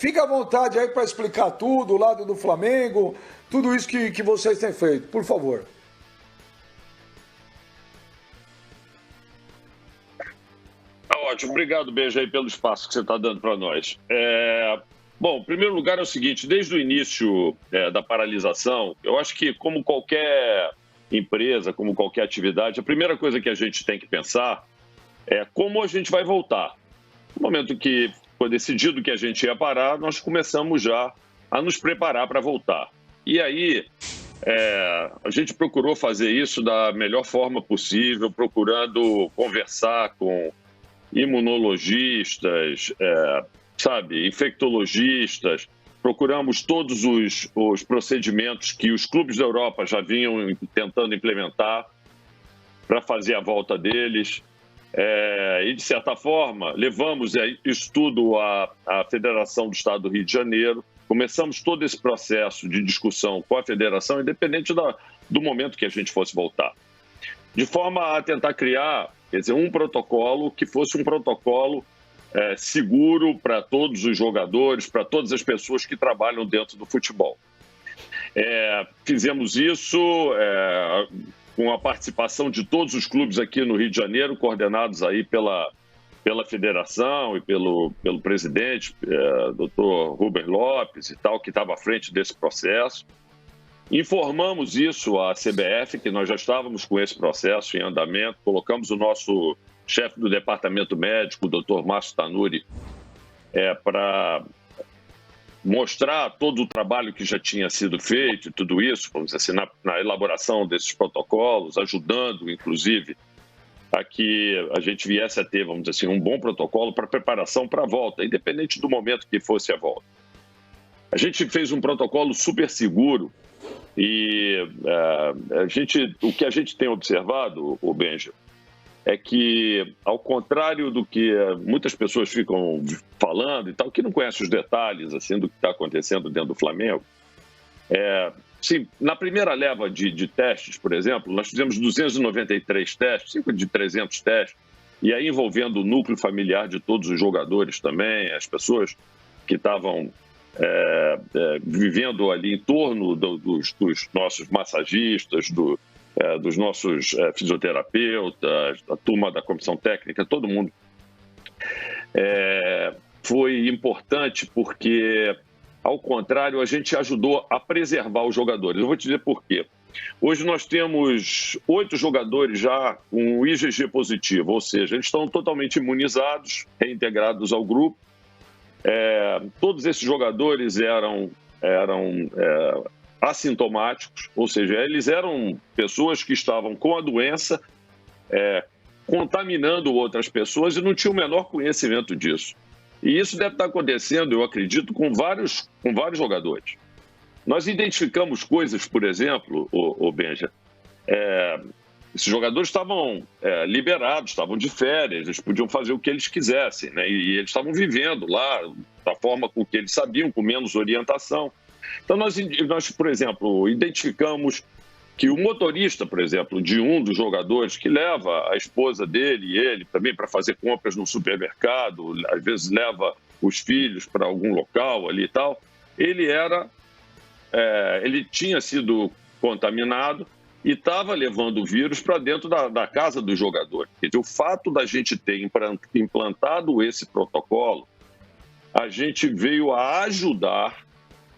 Fica à vontade aí para explicar tudo, o lado do Flamengo, tudo isso que vocês têm feito, por favor. Tá ótimo, obrigado, Beijo, aí pelo espaço que você está dando para nós. Bom, em primeiro lugar é o seguinte, desde o início da paralisação, eu acho que como qualquer empresa, como qualquer atividade, a primeira coisa que a gente tem que pensar é como a gente vai voltar. No momento que foi decidido que a gente ia parar, nós começamos já a nos preparar para voltar. E aí, a gente procurou fazer isso da melhor forma possível, procurando conversar com imunologistas, infectologistas, procuramos todos os procedimentos que os clubes da Europa já vinham tentando implementar para fazer a volta deles. E, de certa forma, levamos isso tudo à Federação do Estado do Rio de Janeiro, começamos todo esse processo de discussão com a Federação, independente do momento que a gente fosse voltar, de forma a tentar criar, um protocolo que fosse um protocolo seguro para todos os jogadores, para todas as pessoas que trabalham dentro do futebol. Fizemos isso com a participação de todos os clubes aqui no Rio de Janeiro, coordenados aí pela federação e pelo presidente, Dr. Rubem Lopes e tal, que estava à frente desse processo. Informamos isso à CBF, que nós já estávamos com esse processo em andamento, colocamos o nosso chefe do departamento médico, o Dr. Márcio Tanuri, para mostrar todo o trabalho que já tinha sido feito e tudo isso, vamos dizer assim, na elaboração desses protocolos, ajudando, inclusive, a que a gente viesse a ter, vamos dizer assim, um bom protocolo para preparação para a volta, independente do momento que fosse a volta. A gente fez um protocolo super seguro e o que a gente tem observado, o Benja, é que, ao contrário do que muitas pessoas ficam falando e tal, que não conhecem os detalhes assim, do que está acontecendo dentro do Flamengo, na primeira leva de testes, por exemplo, nós fizemos 293 testes, cerca de 300 testes, e aí envolvendo o núcleo familiar de todos os jogadores também, as pessoas que estavam vivendo ali em torno dos nossos massagistas, dos nossos fisioterapeutas, da turma da comissão técnica, todo mundo. Foi importante porque, ao contrário, a gente ajudou a preservar os jogadores. Eu vou te dizer por quê. Hoje nós temos 8 jogadores já com IgG positivo, ou seja, eles estão totalmente imunizados, reintegrados ao grupo. Todos esses jogadores eram assintomáticos, ou seja, eles eram pessoas que estavam com a doença, contaminando outras pessoas e não tinham o menor conhecimento disso. E isso deve estar acontecendo, eu acredito, com vários jogadores. Nós identificamos coisas, por exemplo, o Benja, esses jogadores estavam liberados, estavam de férias, eles podiam fazer o que eles quisessem, né? E eles estavam vivendo lá da forma com que eles sabiam, com menos orientação. Então, nós, por exemplo, identificamos que o motorista, por exemplo, de um dos jogadores que leva a esposa dele e ele também para fazer compras no supermercado, às vezes leva os filhos para algum local ali e tal, ele tinha sido contaminado e estava levando o vírus para dentro da casa do jogador. Quer dizer, o fato da gente ter implantado esse protocolo, a gente veio a ajudar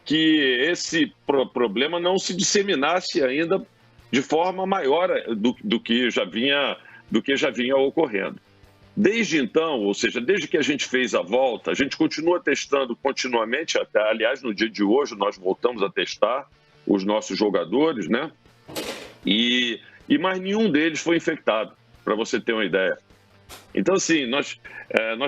que esse problema não se disseminasse ainda de forma maior do que já vinha ocorrendo. Desde então, ou seja, desde que a gente fez a volta, a gente continua testando continuamente, aliás, no dia de hoje nós voltamos a testar os nossos jogadores, né? E mais nenhum deles foi infectado, para você ter uma ideia. Então, assim, nós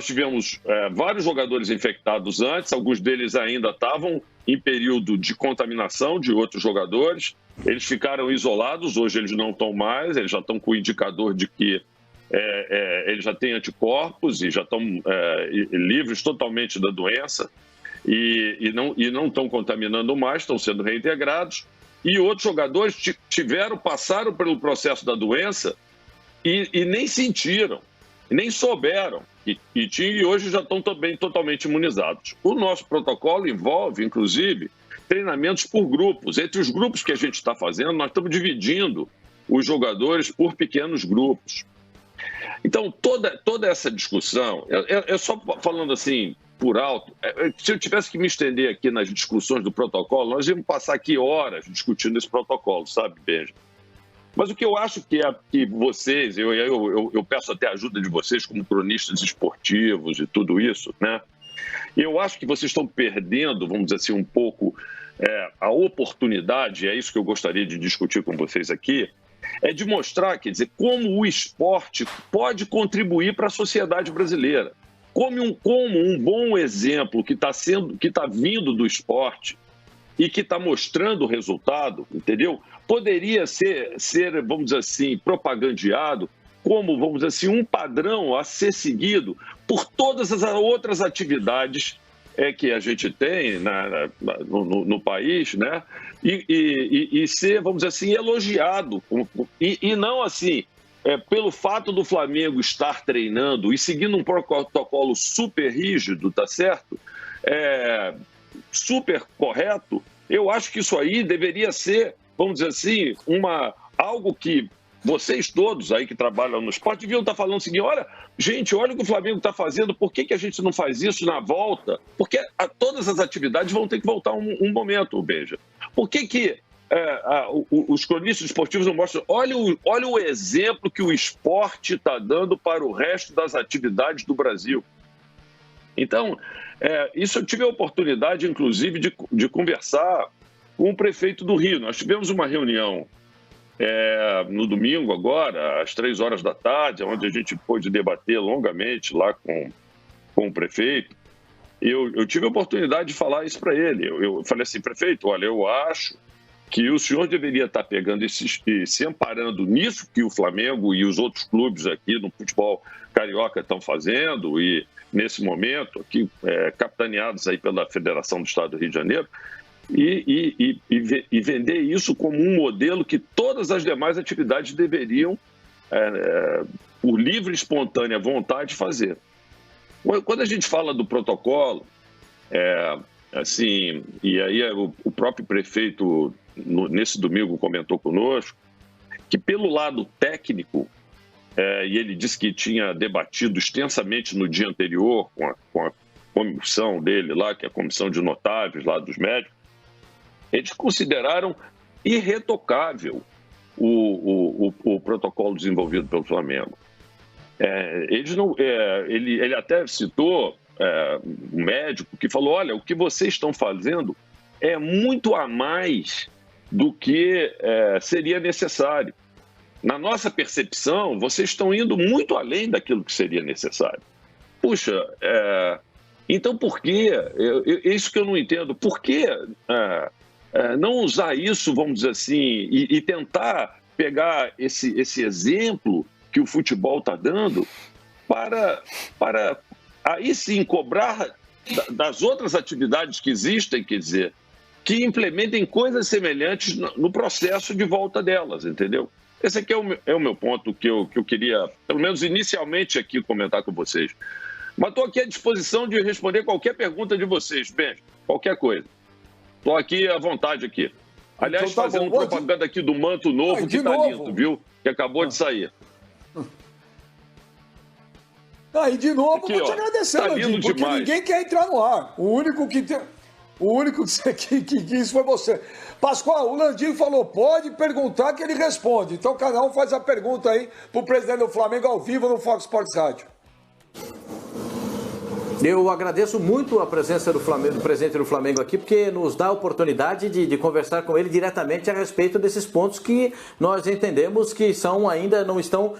tivemos vários jogadores infectados antes, alguns deles ainda estavam em período de contaminação de outros jogadores, eles ficaram isolados, hoje eles não estão mais, eles já estão com o indicador de que eles já têm anticorpos e já estão livres totalmente da doença e não estão contaminando mais, estão sendo reintegrados. E outros jogadores passaram pelo processo da doença e nem sentiram, nem souberam. e hoje já estão também totalmente imunizados. O nosso protocolo envolve, inclusive, treinamentos por grupos. Entre os grupos que a gente está fazendo, nós estamos dividindo os jogadores por pequenos grupos. Então, toda essa discussão, só falando assim por alto, se eu tivesse que me estender aqui nas discussões do protocolo, nós íamos passar aqui horas discutindo esse protocolo, sabe, Benja? Mas o que eu acho que vocês, eu peço até a ajuda de vocês como cronistas esportivos e tudo isso, né? Eu acho que vocês estão perdendo, vamos dizer assim, um pouco a oportunidade, é isso que eu gostaria de discutir com vocês aqui, é de mostrar, quer dizer, como o esporte pode contribuir para a sociedade brasileira. Como um bom exemplo que está vindo do esporte e que está mostrando o resultado, entendeu? Poderia ser, vamos dizer assim, propagandeado como, vamos dizer assim, um padrão a ser seguido por todas as outras atividades que a gente tem no país, né? E ser, vamos dizer assim, elogiado. E não assim, pelo fato do Flamengo estar treinando e seguindo um protocolo super rígido, tá certo? Super correto, eu acho que isso aí deveria ser, vamos dizer assim, algo que vocês todos aí que trabalham no esporte deviam estar falando o seguinte: olha, gente, olha o que o Flamengo está fazendo, por que a gente não faz isso na volta? Porque todas as atividades vão ter que voltar um momento, Benja. Por que os cronistas esportivos não mostram? Olha o exemplo que o esporte está dando para o resto das atividades do Brasil. Então, isso eu tive a oportunidade, inclusive, de conversar com o prefeito do Rio. Nós tivemos uma reunião no domingo agora, às 3 horas da tarde, onde a gente pôde debater longamente lá com o prefeito. Eu tive a oportunidade de falar isso para ele. Eu falei assim: prefeito, olha, eu acho que o senhor deveria estar pegando se amparando nisso que o Flamengo e os outros clubes aqui no futebol carioca estão fazendo, e nesse momento aqui, capitaneados aí pela Federação do Estado do Rio de Janeiro, e vender isso como um modelo que todas as demais atividades deveriam, por livre e espontânea vontade, fazer. Quando a gente fala do protocolo, assim, e aí o próprio prefeito, nesse domingo, comentou conosco, que pelo lado técnico, e ele disse que tinha debatido extensamente no dia anterior com a comissão dele lá, que é a comissão de notáveis lá dos médicos, eles consideraram irretocável o protocolo desenvolvido pelo Flamengo. Ele até citou um médico que falou: olha, o que vocês estão fazendo é muito a mais do que seria necessário. Na nossa percepção, vocês estão indo muito além daquilo que seria necessário. Puxa, então por que? Isso que eu não entendo. Por que não usar isso, vamos dizer assim, e tentar pegar esse exemplo que o futebol está dando para aí sim cobrar das outras atividades que existem, quer dizer, que implementem coisas semelhantes no processo de volta delas, entendeu? Esse aqui é o meu ponto que eu queria, pelo menos inicialmente aqui, comentar com vocês. Mas estou aqui à disposição de responder qualquer pergunta de vocês, bem, qualquer coisa. Estou aqui à vontade aqui. Aliás, então, fazendo propaganda aqui do manto novo, que está lindo, viu? Que acabou de sair. E de novo, aqui, vou te agradecer, tá Landim, porque demais. Ninguém quer entrar no ar. O único que quis foi você. Pascoal, o Landim falou: pode perguntar que ele responde. Então cada um faz a pergunta aí pro presidente do Flamengo ao vivo no Fox Sports Rádio. Eu agradeço muito a presença do presidente do Flamengo aqui, porque nos dá a oportunidade de conversar com ele diretamente a respeito desses pontos que nós entendemos que ainda não estão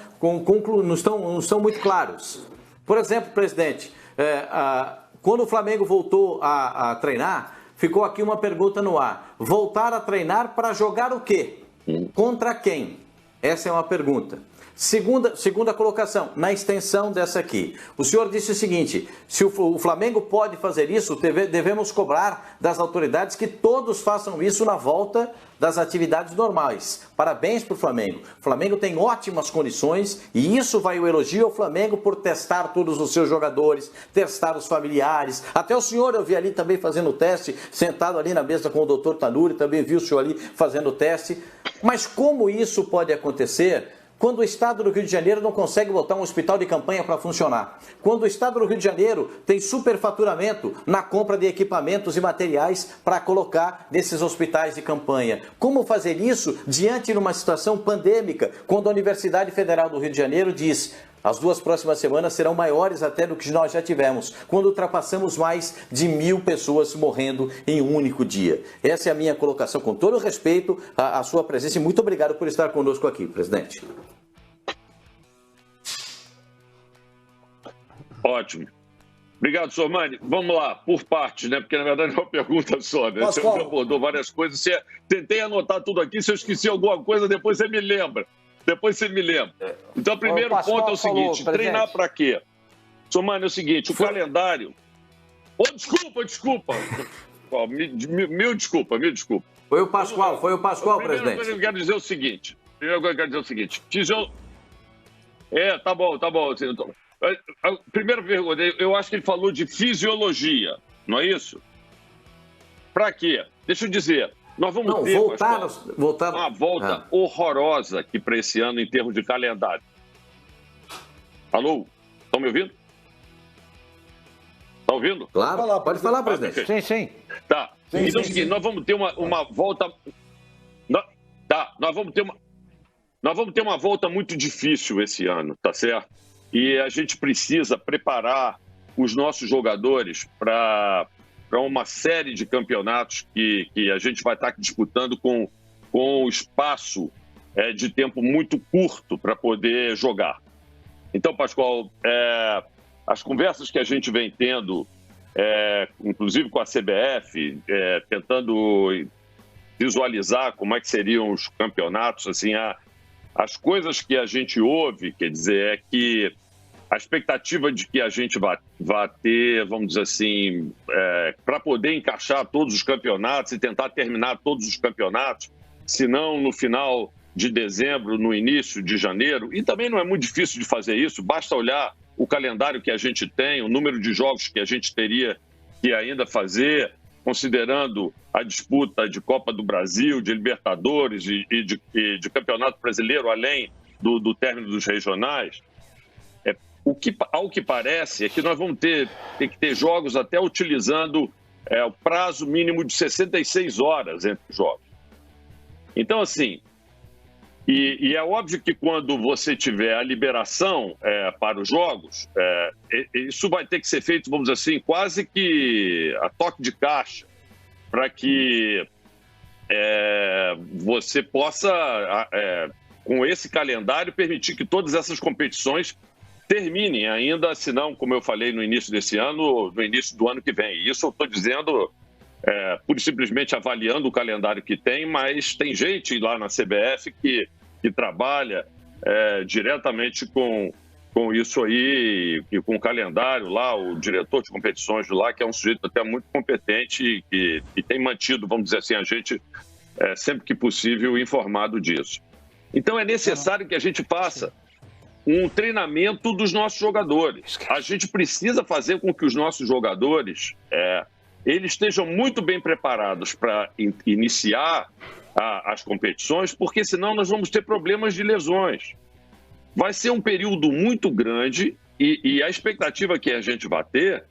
muito claros. Por exemplo, presidente, quando o Flamengo voltou a treinar, ficou aqui uma pergunta no ar: voltar a treinar para jogar o quê? Contra quem? Essa é uma pergunta. Segunda colocação, na extensão dessa aqui. O senhor disse o seguinte, se o Flamengo pode fazer isso, devemos cobrar das autoridades que todos façam isso na volta das atividades normais. Parabéns para o Flamengo. O Flamengo tem ótimas condições e isso vai o elogio ao Flamengo por testar todos os seus jogadores, testar os familiares. Até o senhor eu vi ali também fazendo o teste, sentado ali na mesa com o doutor Tanuri, também vi o senhor ali fazendo o teste. Mas como isso pode acontecer quando o Estado do Rio de Janeiro não consegue botar um hospital de campanha para funcionar? Quando o Estado do Rio de Janeiro tem superfaturamento na compra de equipamentos e materiais para colocar nesses hospitais de campanha? Como fazer isso diante de uma situação pandêmica, quando a Universidade Federal do Rio de Janeiro diz: as 2 próximas semanas serão maiores até do que nós já tivemos, quando ultrapassamos mais de 1.000 pessoas morrendo em um único dia? Essa é a minha colocação, com todo o respeito à sua presença, e muito obrigado por estar conosco aqui, presidente. Ótimo. Obrigado, Sormani. Vamos lá, por partes, né? Porque, na verdade, é uma pergunta só, né? Você abordou várias coisas. Tentei anotar tudo aqui. Se eu esqueci alguma coisa, depois você me lembra. Então, o primeiro ponto é o seguinte: treinar para quê? Sormani, é o seguinte, o calendário... Oh, desculpa. Mil desculpa. Foi o Pascoal, presidente. Primeiro que eu quero dizer o seguinte. Tá bom. A primeira pergunta, eu acho que ele falou de fisiologia, não é isso? Para quê? Deixa eu dizer, nós vamos ter uma volta horrorosa aqui para esse ano em termos de calendário. Alô? Estão me ouvindo? Está ouvindo? Claro, pode falar, presidente. Sim. Tá. Então é o seguinte, nós vamos ter uma volta... Nós vamos ter uma volta muito difícil esse ano, tá certo? E a gente precisa preparar os nossos jogadores para uma série de campeonatos que a gente vai estar disputando com um espaço de tempo muito curto para poder jogar. Então, Pascoal, as conversas que a gente vem tendo, inclusive com a CBF, tentando visualizar como é que seriam os campeonatos, assim, as coisas que a gente ouve, quer dizer, é que a expectativa de que a gente vá ter, vamos dizer assim, para poder encaixar todos os campeonatos e tentar terminar todos os campeonatos, se não no final de dezembro, no início de janeiro, e também não é muito difícil de fazer isso, basta olhar o calendário que a gente tem, o número de jogos que a gente teria que ainda fazer, considerando a disputa de Copa do Brasil, de Libertadores e de Campeonato Brasileiro, além do término dos regionais. Ao que parece é que nós vamos ter que ter jogos até utilizando o prazo mínimo de 66 horas entre os jogos. Então, assim, e é óbvio que quando você tiver a liberação para os jogos, isso vai ter que ser feito, vamos dizer assim, quase que a toque de caixa, para que você possa, com esse calendário, permitir que todas essas competições terminem ainda, se não, como eu falei no início desse ano, no início do ano que vem. Isso eu estou dizendo pura e simplesmente avaliando o calendário que tem, mas tem gente lá na CBF que trabalha diretamente com isso aí e com o calendário lá, o diretor de competições de lá, que é um sujeito até muito competente e tem mantido, vamos dizer assim, a gente sempre que possível informado disso. Então é necessário que a gente faça um treinamento dos nossos jogadores. A gente precisa fazer com que os nossos jogadores eles estejam muito bem preparados para iniciar as competições, porque senão nós vamos ter problemas de lesões. Vai ser um período muito grande e a expectativa que a gente vai ter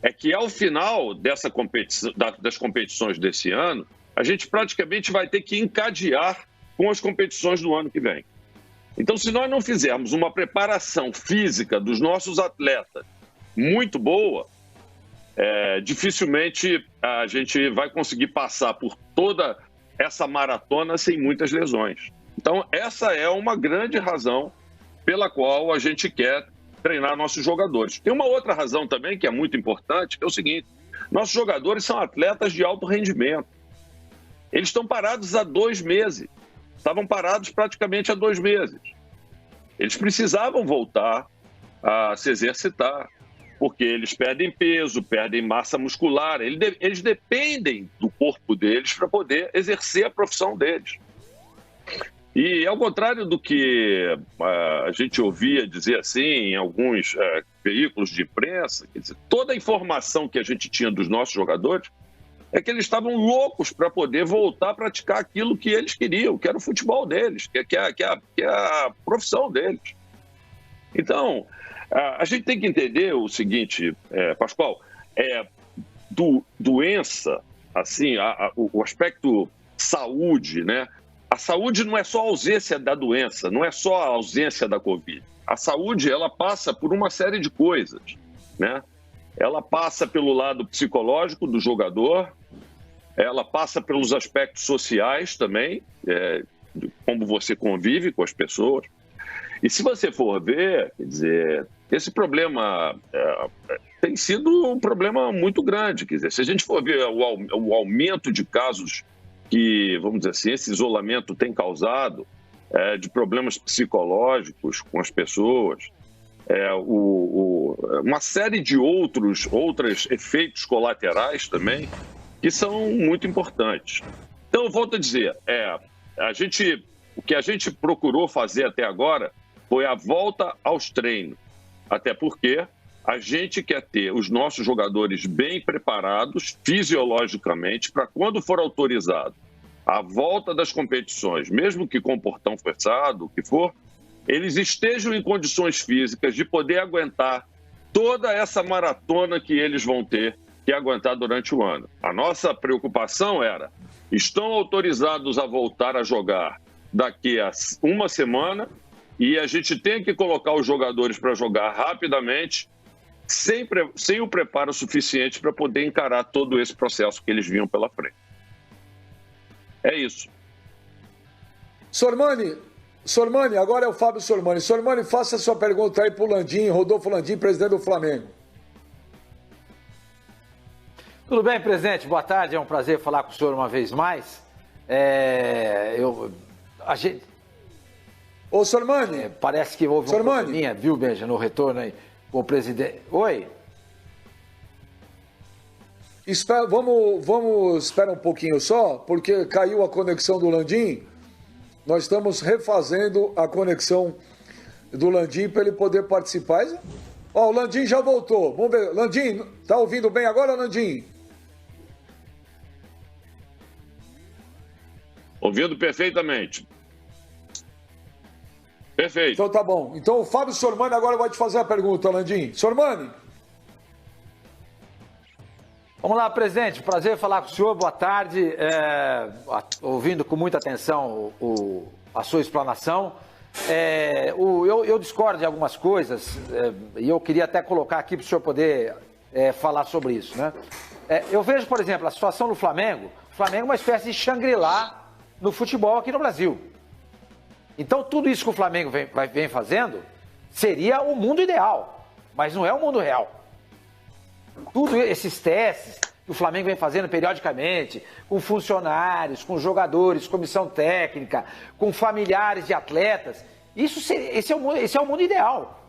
é que ao final das competições desse ano, a gente praticamente vai ter que encadear com as competições do ano que vem. Então, se nós não fizermos uma preparação física dos nossos atletas muito boa, dificilmente a gente vai conseguir passar por toda essa maratona sem muitas lesões. Então, essa é uma grande razão pela qual a gente quer treinar nossos jogadores. Tem uma outra razão também que é muito importante, que é o seguinte: nossos jogadores são atletas de alto rendimento. Eles estão parados há 2 meses. Estavam parados praticamente há 2 meses. Eles precisavam voltar a se exercitar, porque eles perdem peso, perdem massa muscular, eles dependem do corpo deles para poder exercer a profissão deles. E ao contrário do que a gente ouvia dizer assim em alguns veículos de imprensa, quer dizer, toda a informação que a gente tinha dos nossos jogadores é que eles estavam loucos para poder voltar a praticar aquilo que eles queriam, que era o futebol deles, que é a profissão deles. Então, a gente tem que entender o seguinte, Pascoal, doença, assim, o aspecto saúde, né? A saúde não é só a ausência da doença, não é só a ausência da Covid. A saúde, ela passa por uma série de coisas, né? Ela passa pelo lado psicológico do jogador, ela passa pelos aspectos sociais também, de como você convive com as pessoas. E se você for ver, quer dizer, esse problema tem sido um problema muito grande. Quer dizer, se a gente for ver o aumento de casos que, vamos dizer assim, esse isolamento tem causado, de problemas psicológicos com as pessoas, uma série de outros efeitos colaterais também, que são muito importantes. Então, eu volto a dizer, o que a gente procurou fazer até agora foi a volta aos treinos, até porque a gente quer ter os nossos jogadores bem preparados fisiologicamente para quando for autorizado a volta das competições, mesmo que com portão fechado, o que for, eles estejam em condições físicas de poder aguentar toda essa maratona que eles vão ter que aguentar durante o ano. A nossa preocupação era, estão autorizados a voltar a jogar daqui a uma semana e a gente tem que colocar os jogadores para jogar rapidamente, sem o preparo suficiente para poder encarar todo esse processo que eles vinham pela frente. É isso. Sormani, agora é o Fábio Sormani. Sormani, faça a sua pergunta aí para o Landim, Rodolfo Landim, presidente do Flamengo. Tudo bem, presidente? Boa tarde, é um prazer falar com o senhor uma vez mais. Ô, Sormani. Parece que houve um probleminha, viu, Benja, no retorno aí. O presidente... Oi? Vamos esperar um pouquinho só, porque caiu a conexão do Landim. Nós estamos refazendo a conexão do Landim para ele poder participar. Ó, o Landim já voltou. Vamos ver. Landim, tá ouvindo bem agora, Landim? Ouvindo perfeitamente. Perfeito. Então tá bom. Então o Fábio Sormani agora vai te fazer a pergunta, Landim. Sormani. Vamos lá, presidente. Prazer falar com o senhor. Boa tarde. Ouvindo com muita atenção a sua explanação. Eu discordo de algumas coisas e eu queria até colocar aqui para o senhor poder falar sobre isso, né? Eu vejo, por exemplo, a situação do Flamengo. O Flamengo é uma espécie de Shangri-La no futebol aqui no Brasil. Então, tudo isso que o Flamengo vem fazendo seria o mundo ideal, mas não é o mundo real. Tudo esses testes que o Flamengo vem fazendo periodicamente, com funcionários, com jogadores, comissão técnica, com familiares de atletas, esse é o mundo ideal,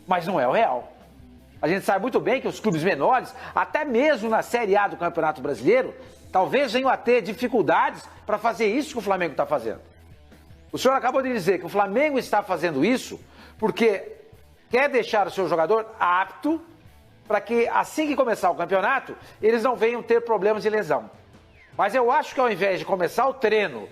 mas não é o real. A gente sabe muito bem que os clubes menores, até mesmo na Série A do Campeonato Brasileiro, talvez venham a ter dificuldades para fazer isso que o Flamengo está fazendo. O senhor acabou de dizer que o Flamengo está fazendo isso porque quer deixar o seu jogador apto para que, assim que começar o campeonato, eles não venham ter problemas de lesão. Mas eu acho que ao invés de começar o treino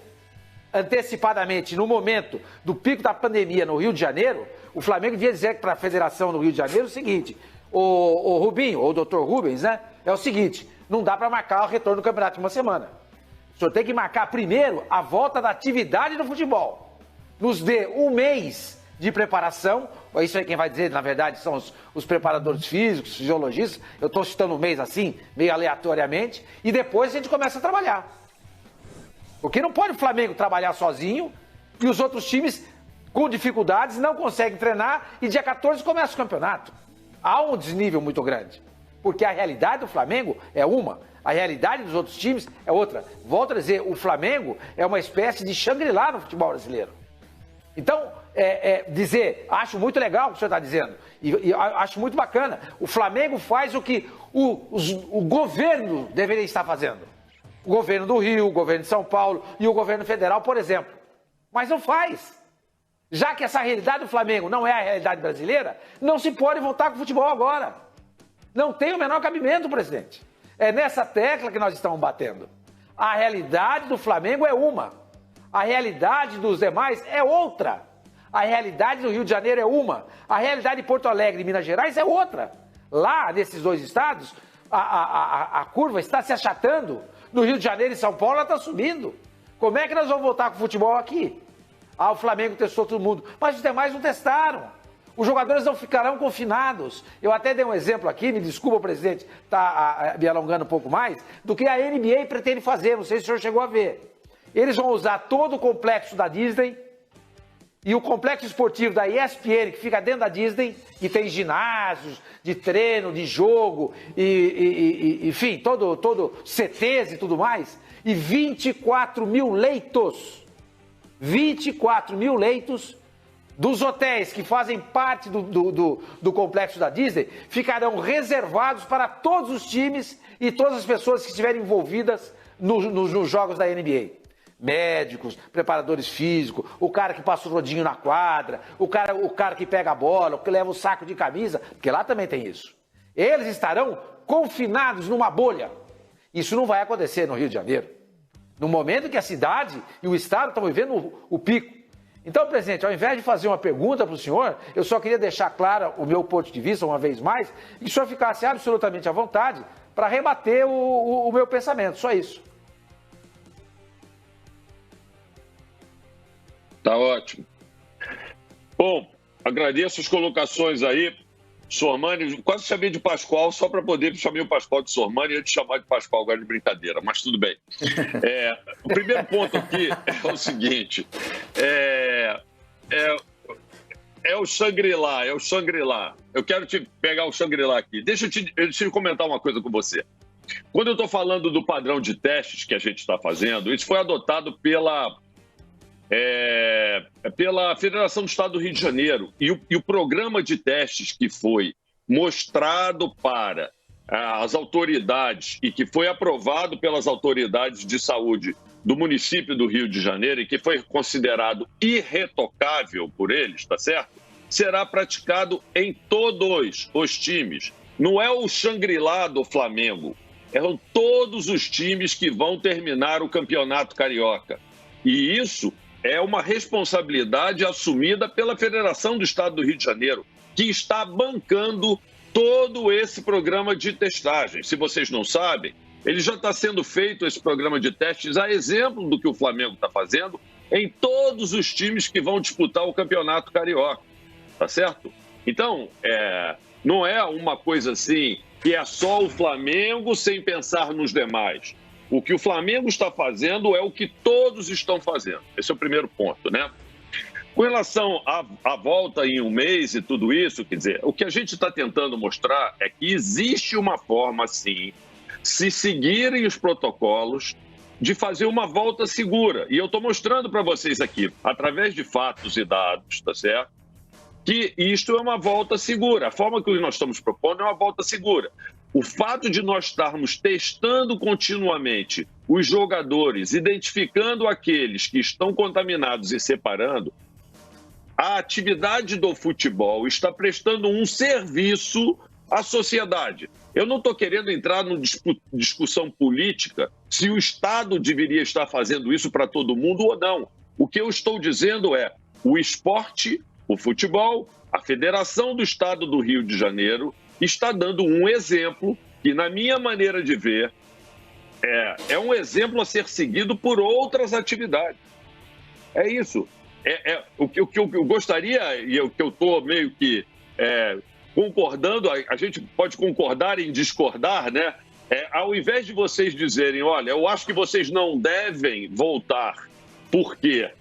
antecipadamente, no momento do pico da pandemia no Rio de Janeiro, o Flamengo devia dizer para a Federação do Rio de Janeiro o seguinte, o Rubinho, ou o Dr. Rubens, né? É o seguinte, não dá para marcar o retorno do campeonato em uma semana. O senhor tem que marcar primeiro a volta da atividade do futebol. Nos dê um mês de preparação, isso aí quem vai dizer, na verdade, são os preparadores físicos, fisiologistas, eu estou citando um mês assim, meio aleatoriamente, e depois a gente começa a trabalhar. Porque não pode o Flamengo trabalhar sozinho e os outros times com dificuldades não conseguem treinar e dia 14 começa o campeonato. Há um desnível muito grande, porque a realidade do Flamengo é uma, a realidade dos outros times é outra. Volto a dizer, o Flamengo é uma espécie de Shangri-La no futebol brasileiro. Então, acho muito legal o que o senhor está dizendo, e acho muito bacana. O Flamengo faz o que o governo deveria estar fazendo. O governo do Rio, o governo de São Paulo e o governo federal, por exemplo. Mas não faz. Já que essa realidade do Flamengo não é a realidade brasileira, não se pode voltar com o futebol agora. Não tem o menor cabimento, presidente. É nessa tecla que nós estamos batendo. A realidade do Flamengo é uma. A realidade dos demais é outra. A realidade do Rio de Janeiro é uma. A realidade de Porto Alegre e Minas Gerais é outra. Lá, nesses dois estados, a curva está se achatando. No Rio de Janeiro e São Paulo, ela está subindo. Como é que nós vamos voltar com o futebol aqui? O Flamengo testou todo mundo, mas os demais não testaram. Os jogadores não ficarão confinados. Eu até dei um exemplo aqui, me desculpa, presidente, está me alongando um pouco mais, do que a NBA pretende fazer, não sei se o senhor chegou a ver. Eles vão usar todo o complexo da Disney e o complexo esportivo da ESPN, que fica dentro da Disney, que tem ginásios de treino, de jogo, enfim, todo CTs e tudo mais, e 24 mil leitos. 24 mil leitos dos hotéis que fazem parte do complexo da Disney ficarão reservados para todos os times e todas as pessoas que estiverem envolvidas nos jogos da NBA. Médicos, preparadores físicos, o cara que passa o rodinho na quadra, o cara que pega a bola, o que leva o saco de camisa, porque lá também tem isso. Eles estarão confinados numa bolha. Isso não vai acontecer no Rio de Janeiro. No momento que a cidade e o estado estão vivendo o pico. Então, presidente, ao invés de fazer uma pergunta para o senhor, eu só queria deixar claro o meu ponto de vista, uma vez mais, e que o senhor ficasse absolutamente à vontade para rebater o meu pensamento, só isso. Tá ótimo. Bom, agradeço as colocações aí. Sormani, quase chamei de Pascoal só para poder chamar o Pascoal de Sormani antes de chamar de Pascoal, agora de brincadeira, mas tudo bem. O primeiro ponto aqui é o seguinte, é o Shangri-La, Eu quero te pegar o Shangri-La aqui. Deixa eu comentar uma coisa com você. Quando eu estou falando do padrão de testes que a gente está fazendo, isso foi adotado pela Federação do Estado do Rio de Janeiro e o programa de testes que foi mostrado para as autoridades e que foi aprovado pelas autoridades de saúde do município do Rio de Janeiro e que foi considerado irretocável por eles, tá certo? Será praticado em todos os times. Não é o Shangri-La do Flamengo, são todos os times que vão terminar o Campeonato Carioca. E isso é uma responsabilidade assumida pela Federação do Estado do Rio de Janeiro, que está bancando todo esse programa de testagem. Se vocês não sabem, ele já está sendo feito, esse programa de testes, a exemplo do que o Flamengo está fazendo, em todos os times que vão disputar o Campeonato Carioca, tá certo? Então, não é uma coisa assim que é só o Flamengo sem pensar nos demais. O que o Flamengo está fazendo é o que todos estão fazendo. Esse é o primeiro ponto, né? Com relação à volta em um mês e tudo isso, quer dizer, o que a gente está tentando mostrar é que existe uma forma, sim, se seguirem os protocolos, de fazer uma volta segura. E eu estou mostrando para vocês aqui, através de fatos e dados, tá certo? Que isto é uma volta segura. A forma que nós estamos propondo é uma volta segura. O fato de nós estarmos testando continuamente os jogadores, identificando aqueles que estão contaminados e separando, a atividade do futebol está prestando um serviço à sociedade. Eu não estou querendo entrar numa discussão política se o Estado deveria estar fazendo isso para todo mundo ou não. O que eu estou dizendo é o esporte, o futebol, a Federação do Estado do Rio de Janeiro está dando um exemplo que, na minha maneira de ver, é um exemplo a ser seguido por outras atividades. É isso. O que eu gostaria, e o que eu estou meio que concordando, a gente pode concordar em discordar, né? Ao invés de vocês dizerem, olha, eu acho que vocês não devem voltar porque,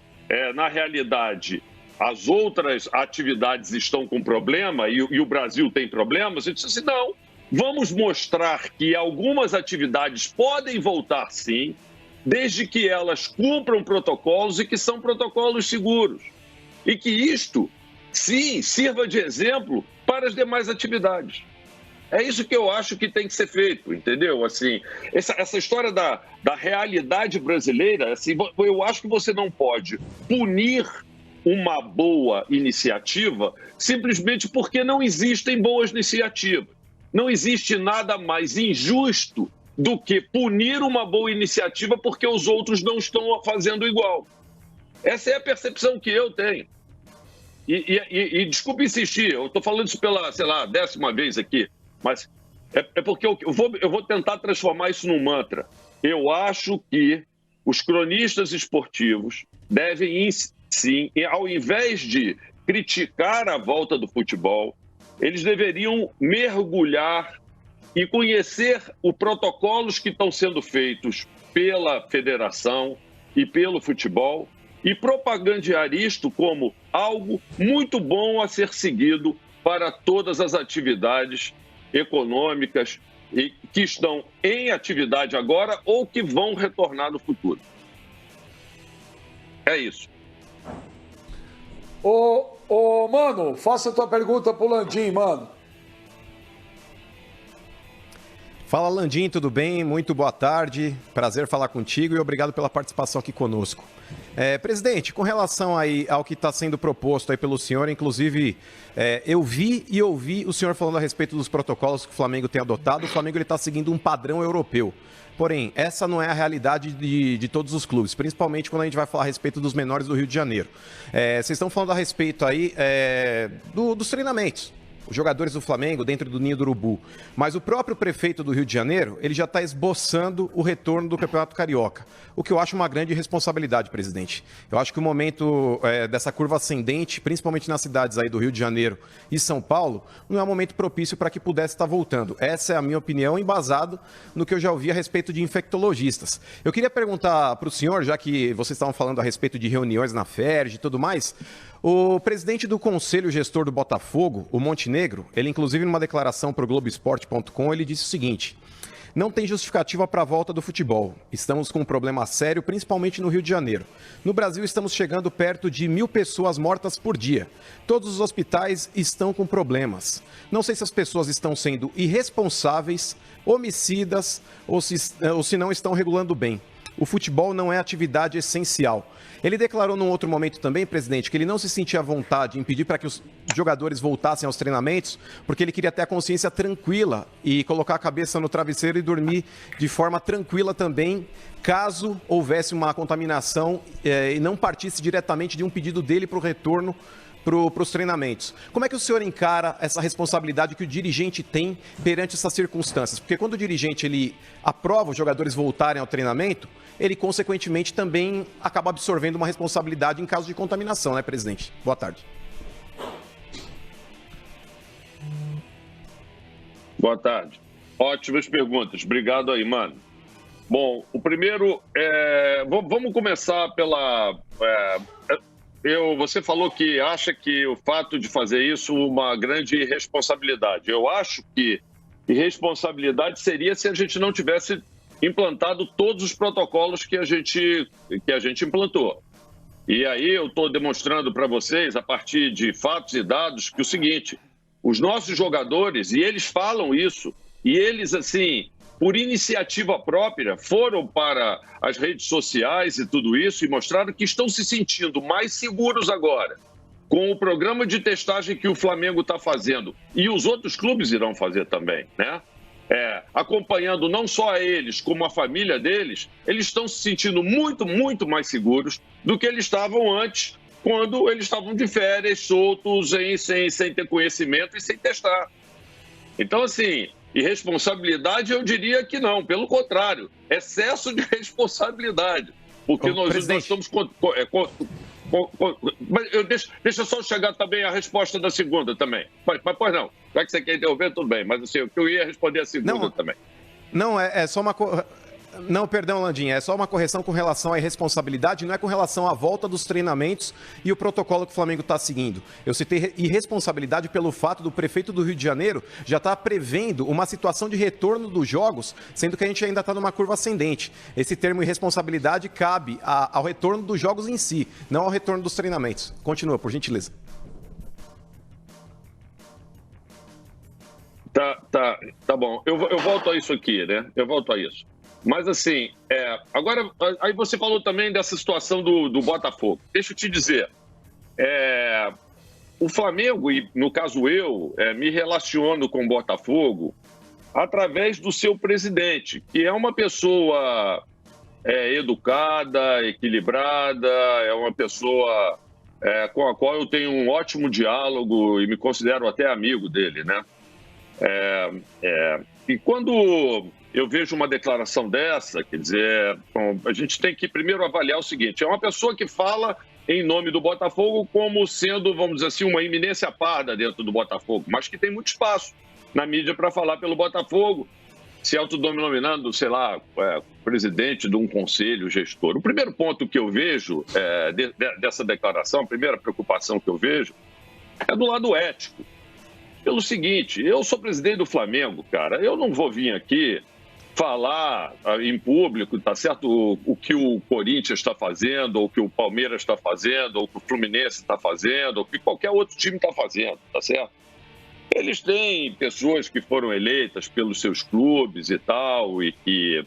na realidade, as outras atividades estão com problema e o Brasil tem problemas, eu disse assim, não, vamos mostrar que algumas atividades podem voltar sim, desde que elas cumpram protocolos e que são protocolos seguros. e que isto, sim, sirva de exemplo para as demais atividades. É isso que eu acho que tem que ser feito, entendeu? Assim, essa história da realidade brasileira, assim, eu acho que você não pode punir uma boa iniciativa simplesmente porque não existem boas iniciativas. Não existe nada mais injusto do que punir uma boa iniciativa porque os outros não estão fazendo igual. Essa é a percepção que eu tenho. E desculpe insistir, eu estou falando isso pela, sei lá, 10ª vez aqui, mas é porque eu vou tentar transformar isso num mantra. Eu acho que os cronistas esportivos devem, sim, ao invés de criticar a volta do futebol, eles deveriam mergulhar e conhecer os protocolos que estão sendo feitos pela federação e pelo futebol e propagandear isto como algo muito bom a ser seguido para todas as atividades econômicas e que estão em atividade agora ou que vão retornar no futuro. É isso. Mano, faça a tua pergunta pro Landim, mano. Fala, Landim, tudo bem? Muito boa tarde. Prazer falar contigo e obrigado pela participação aqui conosco. Presidente, com relação aí ao que está sendo proposto aí pelo senhor, inclusive eu vi e ouvi o senhor falando a respeito dos protocolos que o Flamengo tem adotado. O Flamengo está seguindo um padrão europeu. Porém, essa não é a realidade de todos os clubes, principalmente quando a gente vai falar a respeito dos menores do Rio de Janeiro. Vocês estão falando a respeito aí dos treinamentos. Os jogadores do Flamengo dentro do Ninho do Urubu. Mas o próprio prefeito do Rio de Janeiro, ele já está esboçando o retorno do Campeonato Carioca. O que eu acho uma grande responsabilidade, presidente. Eu acho que o momento dessa curva ascendente, principalmente nas cidades aí do Rio de Janeiro e São Paulo, não é um momento propício para que pudesse estar voltando. Essa é a minha opinião, embasado no que eu já ouvi a respeito de infectologistas. Eu queria perguntar para o senhor, já que vocês estavam falando a respeito de reuniões na FERJ e tudo mais, o presidente do Conselho Gestor do Botafogo, o Montenegro, ele inclusive numa declaração para o Globoesporte.com, ele disse o seguinte: não tem justificativa para a volta do futebol. Estamos com um problema sério, principalmente no Rio de Janeiro. No Brasil estamos chegando perto de 1.000 pessoas mortas por dia. Todos os hospitais estão com problemas. Não sei se as pessoas estão sendo irresponsáveis, homicidas ou se não estão regulando bem. O futebol não é atividade essencial. Ele declarou num outro momento também, presidente, que ele não se sentia à vontade em pedir para que os jogadores voltassem aos treinamentos, porque ele queria ter a consciência tranquila e colocar a cabeça no travesseiro e dormir de forma tranquila também, caso houvesse uma contaminação e não partisse diretamente de um pedido dele para o retorno para os treinamentos. Como é que o senhor encara essa responsabilidade que o dirigente tem perante essas circunstâncias? Porque quando o dirigente ele aprova os jogadores voltarem ao treinamento, ele consequentemente também acaba absorvendo uma responsabilidade em caso de contaminação, né, presidente? Boa tarde. Boa tarde. Ótimas perguntas. Obrigado aí, mano. Bom, o primeiro, vamos começar pela... Você falou que acha que o fato de fazer isso é uma grande irresponsabilidade. Eu acho que irresponsabilidade seria se a gente não tivesse implantado todos os protocolos que a gente implantou. E aí eu estou demonstrando para vocês, a partir de fatos e dados, que o seguinte: os nossos jogadores, e eles falam isso, e eles, assim, por iniciativa própria, foram para as redes sociais e tudo isso e mostraram que estão se sentindo mais seguros agora com o programa de testagem que o Flamengo está fazendo e os outros clubes irão fazer também, né? Acompanhando não só eles, como a família deles, eles estão se sentindo muito, muito mais seguros do que eles estavam antes, quando eles estavam de férias, soltos, sem ter conhecimento e sem testar. Então, assim, irresponsabilidade eu diria que não, pelo contrário, excesso de responsabilidade, porque nós estamos... Mas deixa só chegar também a resposta da segunda também. Mas pois não, já que você quer interromper, tudo bem, mas assim, eu ia responder a segunda também. Não, é só uma coisa... Não, perdão, Landim, é só uma correção com relação à irresponsabilidade, não é com relação à volta dos treinamentos e o protocolo que o Flamengo está seguindo. Eu citei irresponsabilidade pelo fato do prefeito do Rio de Janeiro já estar prevendo uma situação de retorno dos jogos, sendo que a gente ainda está numa curva ascendente. Esse termo irresponsabilidade cabe ao retorno dos jogos em si, não ao retorno dos treinamentos. Continua, por gentileza. Tá bom. Eu volto a isso aqui, né? Eu volto a isso. Mas, assim, agora, aí você falou também dessa situação do Botafogo. Deixa eu te dizer, o Flamengo, e no caso eu, me relaciono com o Botafogo através do seu presidente, que é uma pessoa educada, equilibrada, é uma pessoa com a qual eu tenho um ótimo diálogo e me considero até amigo dele, né? E quando eu vejo uma declaração dessa, quer dizer, a gente tem que primeiro avaliar o seguinte: é uma pessoa que fala em nome do Botafogo como sendo, vamos dizer assim, uma eminência parda dentro do Botafogo, mas que tem muito espaço na mídia para falar pelo Botafogo, se autodenominando, sei lá, presidente de um conselho gestor. O primeiro ponto que eu vejo dessa declaração, a primeira preocupação que eu vejo, é do lado ético. Pelo seguinte, eu sou presidente do Flamengo, cara, eu não vou vir aqui falar em público, tá certo, o que o Corinthians está fazendo, ou o que o Palmeiras está fazendo, ou o que o Fluminense está fazendo, ou o que qualquer outro time está fazendo, tá certo? Eles têm pessoas que foram eleitas pelos seus clubes e tal, e que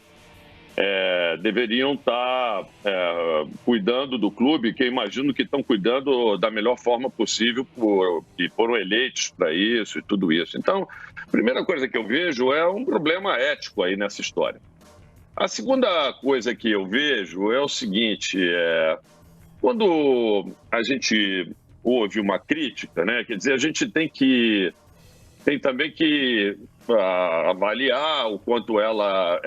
deveriam estar cuidando do clube, que eu imagino que estão cuidando da melhor forma possível e foram eleitos para isso e tudo isso. Então, a primeira coisa que eu vejo é um problema ético aí nessa história. A segunda coisa que eu vejo é o seguinte, quando a gente ouve uma crítica, né, quer dizer, a gente tem também que avaliar o quanto ela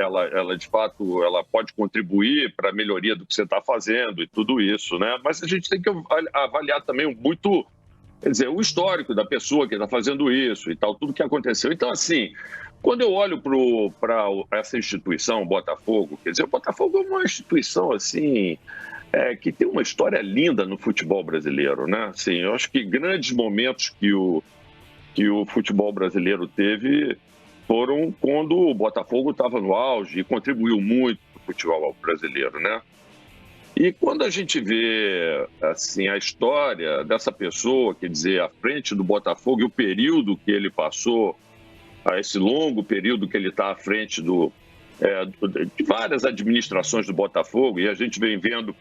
de fato, ela pode contribuir para a melhoria do que você está fazendo e tudo isso, né? Mas a gente tem que avaliar também muito, quer dizer, o histórico da pessoa que está fazendo isso e tal, tudo que aconteceu. Então, assim, quando eu olho para essa instituição, o Botafogo, quer dizer, o Botafogo é uma instituição, assim, que tem uma história linda no futebol brasileiro, né? Assim, eu acho que grandes momentos que o futebol brasileiro teve foram quando o Botafogo estava no auge e contribuiu muito para o futebol brasileiro, né? E quando a gente vê, assim, a história dessa pessoa, quer dizer, à frente do Botafogo e o período que ele passou, esse longo período que ele está à frente de várias administrações do Botafogo, e a gente vem vendo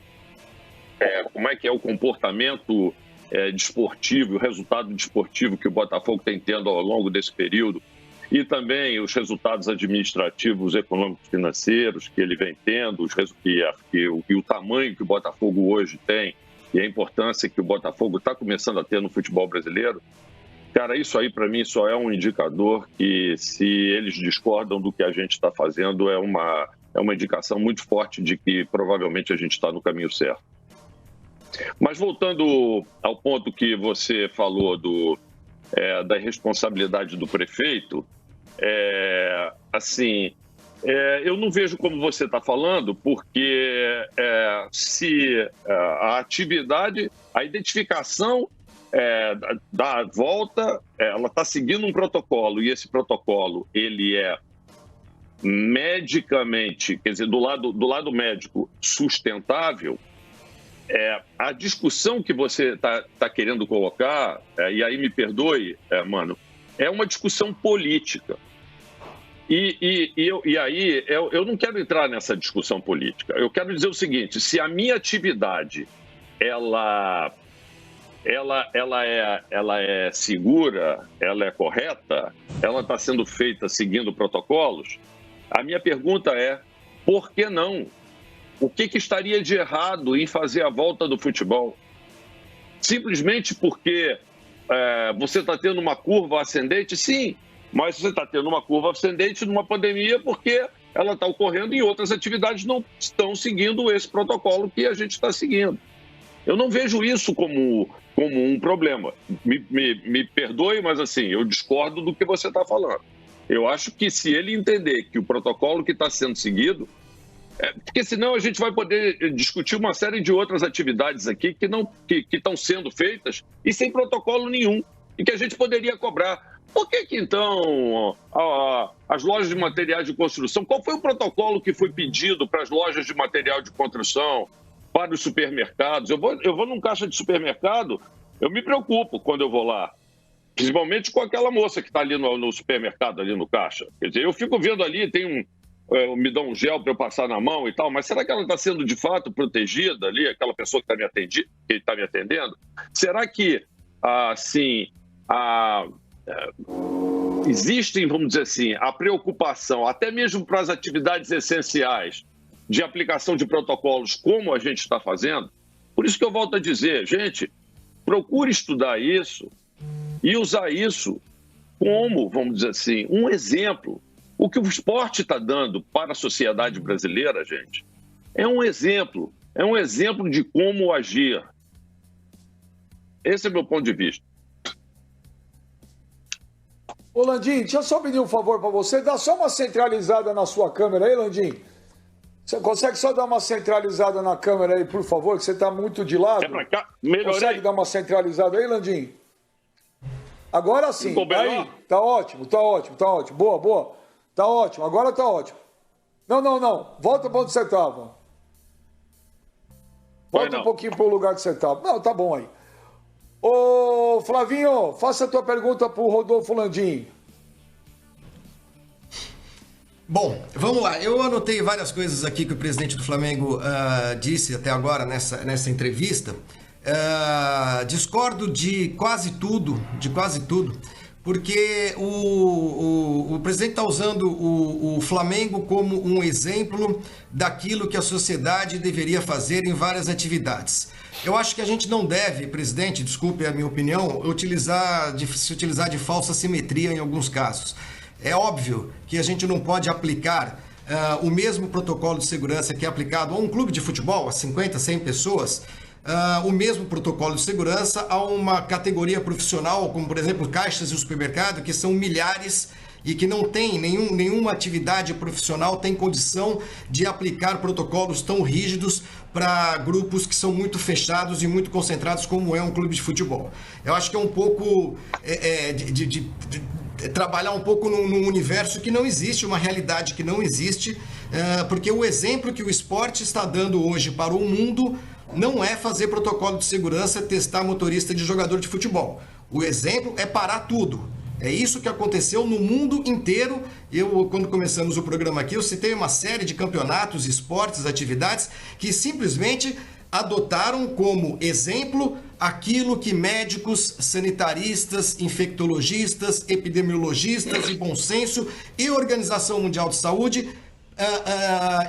como é que é o comportamento desportivo, o resultado desportivo que o Botafogo tem tendo ao longo desse período, e também os resultados administrativos, econômicos, financeiros que ele vem tendo, e o tamanho que o Botafogo hoje tem, e a importância que o Botafogo está começando a ter no futebol brasileiro, cara, isso aí para mim só é um indicador que, se eles discordam do que a gente está fazendo, é uma indicação muito forte de que provavelmente a gente está no caminho certo. Mas voltando ao ponto que você falou da irresponsabilidade do prefeito, eu não vejo como você está falando, porque se a atividade, a identificação da volta, ela está seguindo um protocolo, e esse protocolo ele é medicamente, quer dizer, do lado médico, sustentável. A discussão que você está querendo colocar, e aí me perdoe, mano, é uma discussão política. E aí eu não quero entrar nessa discussão política. Eu quero dizer o seguinte: se a minha atividade ela é segura, ela é correta, ela está sendo feita seguindo protocolos, a minha pergunta é: por que não? O que estaria de errado em fazer a volta do futebol? Simplesmente porque você está tendo uma curva ascendente? Sim, mas você está tendo uma curva ascendente numa pandemia porque ela está ocorrendo e outras atividades não estão seguindo esse protocolo que a gente está seguindo. Eu não vejo isso como um problema. Me perdoe, mas assim, eu discordo do que você está falando. Eu acho que se ele entender que o protocolo que está sendo seguido Porque senão a gente vai poder discutir uma série de outras atividades aqui que estão sendo feitas e sem protocolo nenhum, e que a gente poderia cobrar. Por que então as lojas de materiais de construção, qual foi o protocolo que foi pedido para as lojas de material de construção, para os supermercados? Eu vou num caixa de supermercado, eu me preocupo quando eu vou lá, principalmente com aquela moça que está ali no supermercado, ali no caixa. Quer dizer, eu fico vendo ali, me dá um gel para eu passar na mão e tal, mas será que ela está sendo de fato protegida ali, aquela pessoa que está me atendendo? Será que, assim, existem, vamos dizer assim, a preocupação, até mesmo para as atividades essenciais, de aplicação de protocolos como a gente está fazendo? Por isso que eu volto a dizer, gente, procure estudar isso e usar isso como, vamos dizer assim, um exemplo. O que o esporte está dando para a sociedade brasileira, gente, é um exemplo de como agir. Esse é o meu ponto de vista. Ô, Landim, deixa eu só pedir um favor para você. Dá só uma centralizada na sua câmera aí, Landim. Você consegue só dar uma centralizada na câmera aí, por favor, que você está muito de lado? É pra cá? Melhorei. Consegue dar uma centralizada aí, Landim? Agora sim. Aí, tá ótimo. Boa. Tá ótimo, agora tá ótimo. Não. Volta para onde você estava. Volta um pouquinho para o lugar que você estava. Não, tá bom aí. Ô, Flavinho, faça a tua pergunta para o Rodolfo Landim. Bom, vamos lá. Eu anotei várias coisas aqui que o presidente do Flamengo disse até agora nessa entrevista. Discordo de quase tudo, porque o presidente está usando o Flamengo como um exemplo daquilo que a sociedade deveria fazer em várias atividades. Eu acho que a gente não deve, presidente, desculpe a minha opinião, se utilizar de falsa simetria em alguns casos. É óbvio que a gente não pode aplicar o mesmo protocolo de segurança que é aplicado a um clube de futebol, a 50, 100 pessoas, o mesmo protocolo de segurança a uma categoria profissional, como por exemplo caixas e supermercado, que são milhares e que não tem nenhuma atividade profissional tem condição de aplicar protocolos tão rígidos para grupos que são muito fechados e muito concentrados como é um clube de futebol. Eu acho que é um pouco de trabalhar um pouco num universo que não existe, uma realidade que não existe, porque o exemplo que o esporte está dando hoje para o mundo não é fazer protocolo de segurança, testar motorista de jogador de futebol. O exemplo é parar tudo. É isso que aconteceu no mundo inteiro. Quando começamos o programa aqui, eu citei uma série de campeonatos, esportes, atividades que simplesmente adotaram como exemplo aquilo que médicos, sanitaristas, infectologistas, epidemiologistas e bom senso e Organização Mundial de Saúde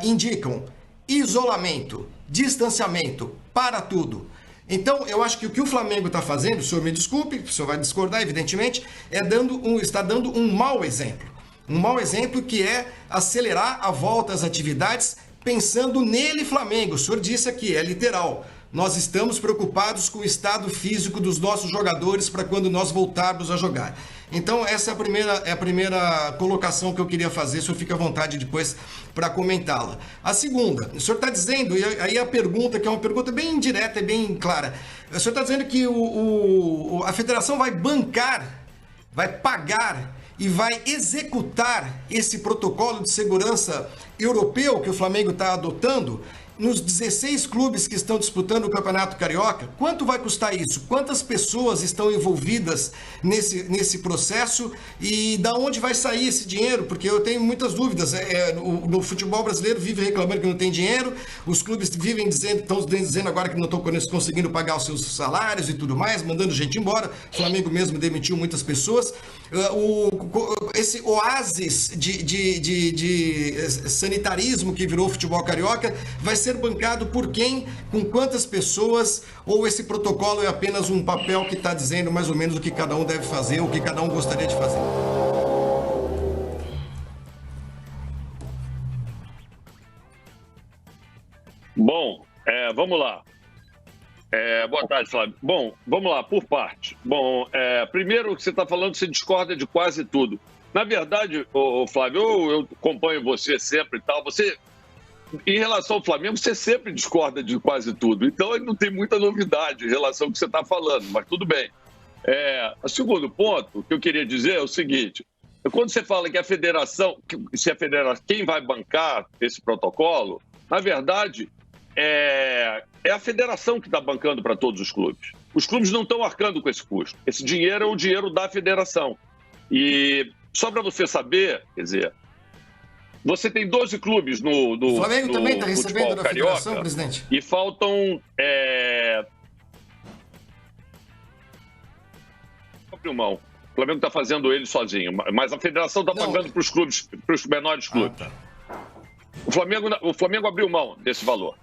indicam: isolamento, distanciamento, para tudo. Então, eu acho que o que o Flamengo está fazendo, o senhor me desculpe, o senhor vai discordar, evidentemente, está dando um mau exemplo. Um mau exemplo que é acelerar a volta às atividades pensando nele, Flamengo. O senhor disse aqui, é literal. Nós estamos preocupados com o estado físico dos nossos jogadores para quando nós voltarmos a jogar. Então, essa é a primeira colocação que eu queria fazer. O senhor fica à vontade depois para comentá-la. A segunda, o senhor está dizendo, e aí a pergunta, que é uma pergunta bem direta e bem clara. O senhor está dizendo que a federação vai bancar, vai pagar e vai executar esse protocolo de segurança europeu que o Flamengo está adotando nos 16 clubes que estão disputando o Campeonato Carioca. Quanto vai custar isso? Quantas pessoas estão envolvidas nesse processo e da onde vai sair esse dinheiro? Porque eu tenho muitas dúvidas. No futebol brasileiro vive reclamando que não tem dinheiro, os clubes estão dizendo agora que não estão conseguindo pagar os seus salários e tudo mais, mandando gente embora. O Flamengo mesmo demitiu muitas pessoas. Esse oásis de sanitarismo que virou o futebol carioca vai ser bancado por quem, com quantas pessoas, ou esse protocolo é apenas um papel que está dizendo mais ou menos o que cada um deve fazer, o que cada um gostaria de fazer? Bom, vamos lá. Boa tarde, Flávio. Bom, vamos lá, por parte. Bom, primeiro, o que você está falando, você discorda de quase tudo. Na verdade, Flávio, eu acompanho você sempre e tal, você em relação ao Flamengo, você sempre discorda de quase tudo. Então, não tem muita novidade em relação ao que você está falando, mas tudo bem. O segundo ponto que eu queria dizer é o seguinte: quando você fala que a federação, quem vai bancar esse protocolo, na verdade, é a federação que está bancando para todos os clubes. Os clubes não estão arcando com esse custo. Esse dinheiro é o dinheiro da federação. E só para você saber, quer dizer, você tem 12 clubes no o Flamengo também está recebendo da carioca, federação, presidente? E faltam... mão. O Flamengo está fazendo ele sozinho, mas a federação está pagando para os clubes, para os menores clubes. Tá. O Flamengo abriu mão desse valor.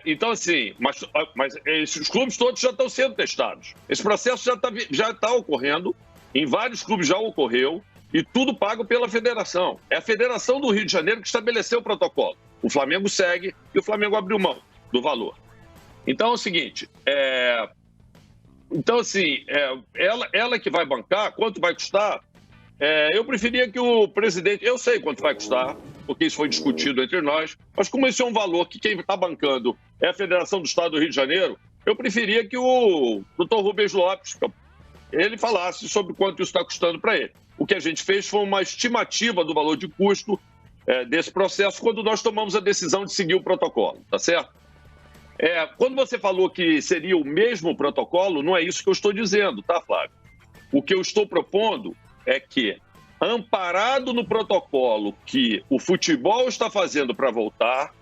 Então, assim, mas esses clubes todos já estão sendo testados. Esse processo já está ocorrendo, em vários clubes já ocorreu, e tudo pago pela federação. É a Federação do Rio de Janeiro que estabeleceu o protocolo. O Flamengo segue e o Flamengo abriu mão do valor. Então é o seguinte, então, assim, ela que vai bancar, quanto vai custar? Eu preferia que o presidente... Eu sei quanto vai custar, porque isso foi discutido entre nós, mas como esse é um valor que quem está bancando é a Federação do Estado do Rio de Janeiro, eu preferia que o Dr. Rubens Lopes, ele falasse sobre quanto isso está custando para ele. O que a gente fez foi uma estimativa do valor de custo desse processo quando nós tomamos a decisão de seguir o protocolo, tá certo? Quando você falou que seria o mesmo protocolo, não é isso que eu estou dizendo, tá, Flávio? O que eu estou propondo é que, amparado no protocolo que o futebol está fazendo para voltar,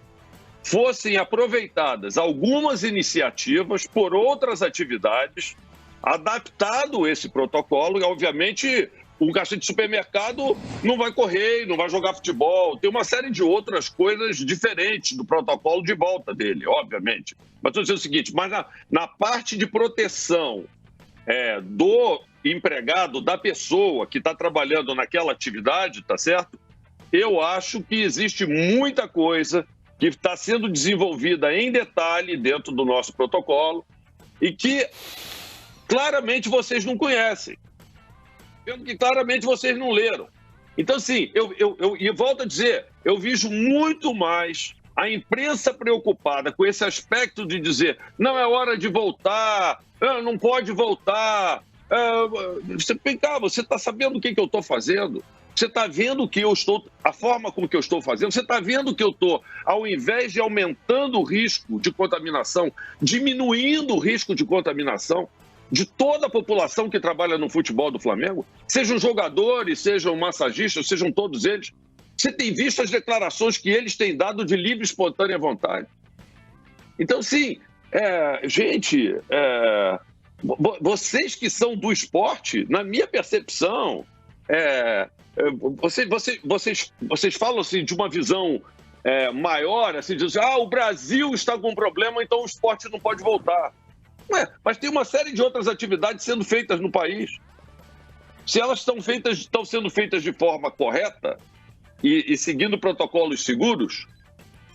fossem aproveitadas algumas iniciativas por outras atividades, adaptado esse protocolo, e obviamente um caixa de supermercado não vai correr, não vai jogar futebol, tem uma série de outras coisas diferentes do protocolo de volta dele, obviamente. Mas estou dizendo o seguinte, mas na parte de proteção do empregado, da pessoa que está trabalhando naquela atividade, tá certo? Eu acho que existe muita coisa que está sendo desenvolvida em detalhe dentro do nosso protocolo e que claramente vocês não conhecem. Vendo que claramente vocês não leram. Então, assim, eu volto a dizer, eu vejo muito mais a imprensa preocupada com esse aspecto de dizer não é hora de voltar, não pode voltar. Vem cá, você está sabendo o que eu estou fazendo? Você está vendo que eu estou, a forma como que eu estou fazendo? Você está vendo que eu estou, ao invés de aumentando o risco de contaminação, diminuindo o risco de contaminação de toda a população que trabalha no futebol do Flamengo, sejam jogadores, sejam massagistas, sejam todos eles. Você tem visto as declarações que eles têm dado de livre e espontânea vontade. Então, sim, gente, vocês que são do esporte, na minha percepção, vocês falam assim, de uma visão maior, assim, dizem, o Brasil está com um problema, então o esporte não pode voltar. Mas tem uma série de outras atividades sendo feitas no país. Se elas estão sendo feitas de forma correta e seguindo protocolos seguros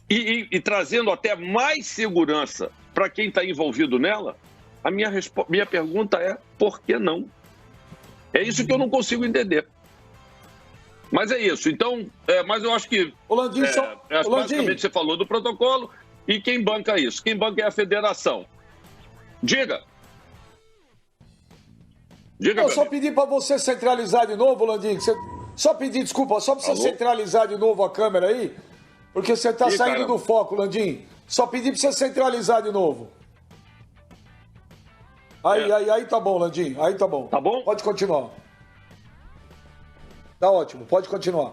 e trazendo até mais segurança para quem está envolvido nela, a minha pergunta é por que não? É isso que eu não consigo entender. Mas é isso. Então, mas eu acho que basicamente você falou do protocolo e quem banca isso? Quem banca é a federação. Diga. Eu só pedi para você centralizar de novo, Landim. Só pedir desculpa, só para você centralizar de novo a câmera aí, porque você está saindo do foco, Landim. Só pedir para você centralizar de novo. Aí tá bom, Landim. Aí tá bom. Tá bom? Pode continuar. Tá ótimo, pode continuar.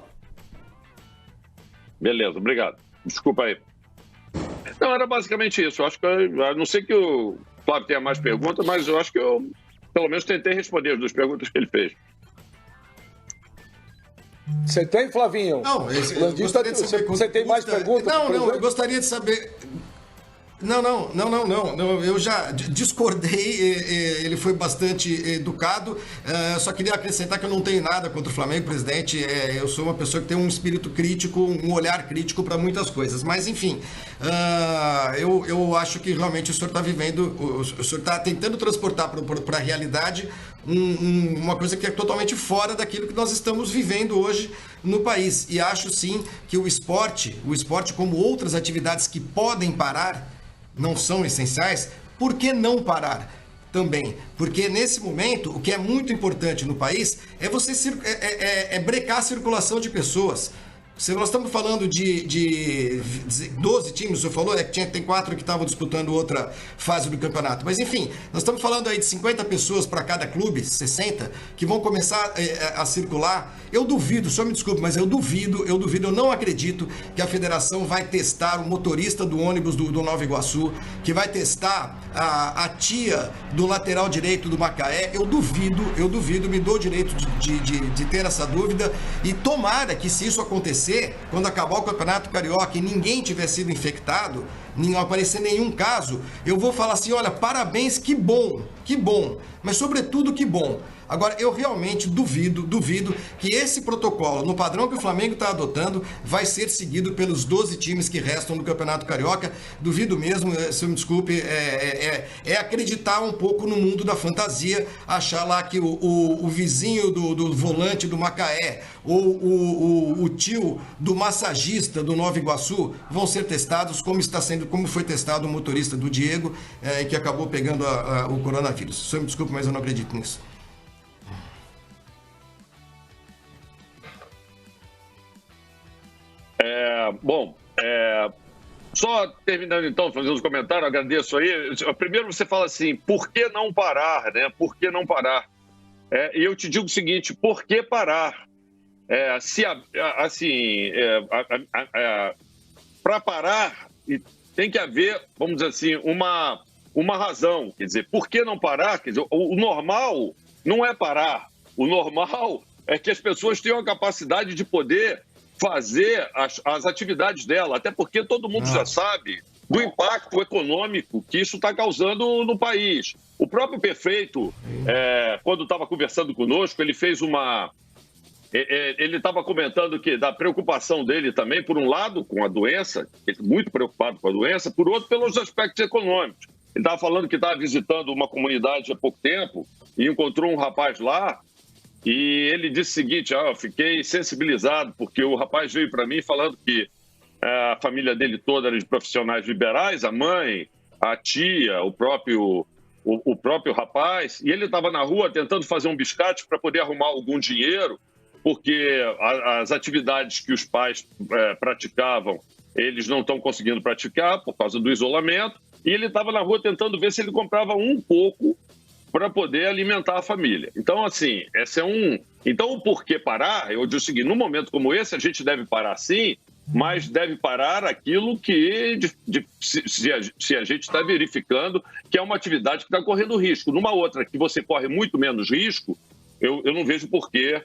Beleza, obrigado. Desculpa aí. Não, era basicamente isso. Eu acho que, a não ser que o Flávio tenha mais perguntas, mas eu acho que eu, pelo menos, tentei responder as duas perguntas que ele fez. Você tem, Flavinho? Não, você tem mais perguntas? Não, eu gostaria de saber... Não, eu já discordei, ele foi bastante educado, só queria acrescentar que eu não tenho nada contra o Flamengo, presidente, eu sou uma pessoa que tem um espírito crítico, um olhar crítico para muitas coisas, mas enfim, eu acho que realmente o senhor está vivendo, o senhor está tentando transportar para a realidade uma coisa que é totalmente fora daquilo que nós estamos vivendo hoje no país. E acho sim que o esporte como outras atividades que podem parar, não são essenciais, por que não parar? Também, porque nesse momento o que é muito importante no país é você brecar a circulação de pessoas. Se nós estamos falando de 12 times, o senhor falou, tem 4 que estavam disputando outra fase do campeonato. Mas enfim, nós estamos falando aí de 50 pessoas para cada clube, 60, que vão começar a circular. Eu duvido, só me desculpe, mas eu duvido, eu não acredito que a federação vai testar o motorista do ônibus do Nova Iguaçu, que vai testar a tia do lateral direito do Macaé. Eu duvido, me dou o direito de ter essa dúvida. E tomara que, se isso acontecer, quando acabar o Campeonato Carioca e ninguém tiver sido infectado, não aparecer nenhum caso, eu vou falar assim, olha, parabéns, que bom, mas sobretudo que bom. Agora, eu realmente duvido que esse protocolo, no padrão que o Flamengo está adotando, vai ser seguido pelos 12 times que restam no Campeonato Carioca. Duvido mesmo, se me desculpe, é acreditar um pouco no mundo da fantasia, achar lá que o vizinho do volante do Macaé ou o tio do massagista do Nova Iguaçu vão ser testados como foi testado o motorista do Diego, que acabou pegando o coronavírus. Só me desculpe, mas eu não acredito nisso. Só terminando então, fazendo os comentários, agradeço aí. Primeiro você fala assim, por que não parar, né? Por que não parar? E eu te digo o seguinte, por que parar? Para parar, tem que haver, vamos dizer assim, uma razão. Quer dizer, por que não parar? Quer dizer, o normal não é parar. O normal é que as pessoas tenham a capacidade de poder fazer as atividades dela, até porque todo mundo já sabe do impacto econômico que isso está causando no país. O próprio prefeito, quando estava conversando conosco, ele fez ele estava comentando que da preocupação dele também, por um lado, com a doença, ele muito preocupado com a doença, por outro, pelos aspectos econômicos. Ele estava falando que estava visitando uma comunidade há pouco tempo e encontrou um rapaz lá. E ele disse o seguinte, eu fiquei sensibilizado, porque o rapaz veio para mim falando que a família dele toda era de profissionais liberais, a mãe, a tia, o próprio rapaz, e ele estava na rua tentando fazer um biscate para poder arrumar algum dinheiro, porque as atividades que os pais praticavam, eles não estão conseguindo praticar por causa do isolamento, e ele estava na rua tentando ver se ele comprava um pouco para poder alimentar a família. Então, assim, Então, o porquê parar, eu digo o seguinte, num momento como esse, a gente deve parar sim, mas deve parar aquilo que, se a gente está verificando que é uma atividade que está correndo risco. Numa outra que você corre muito menos risco, eu não vejo por que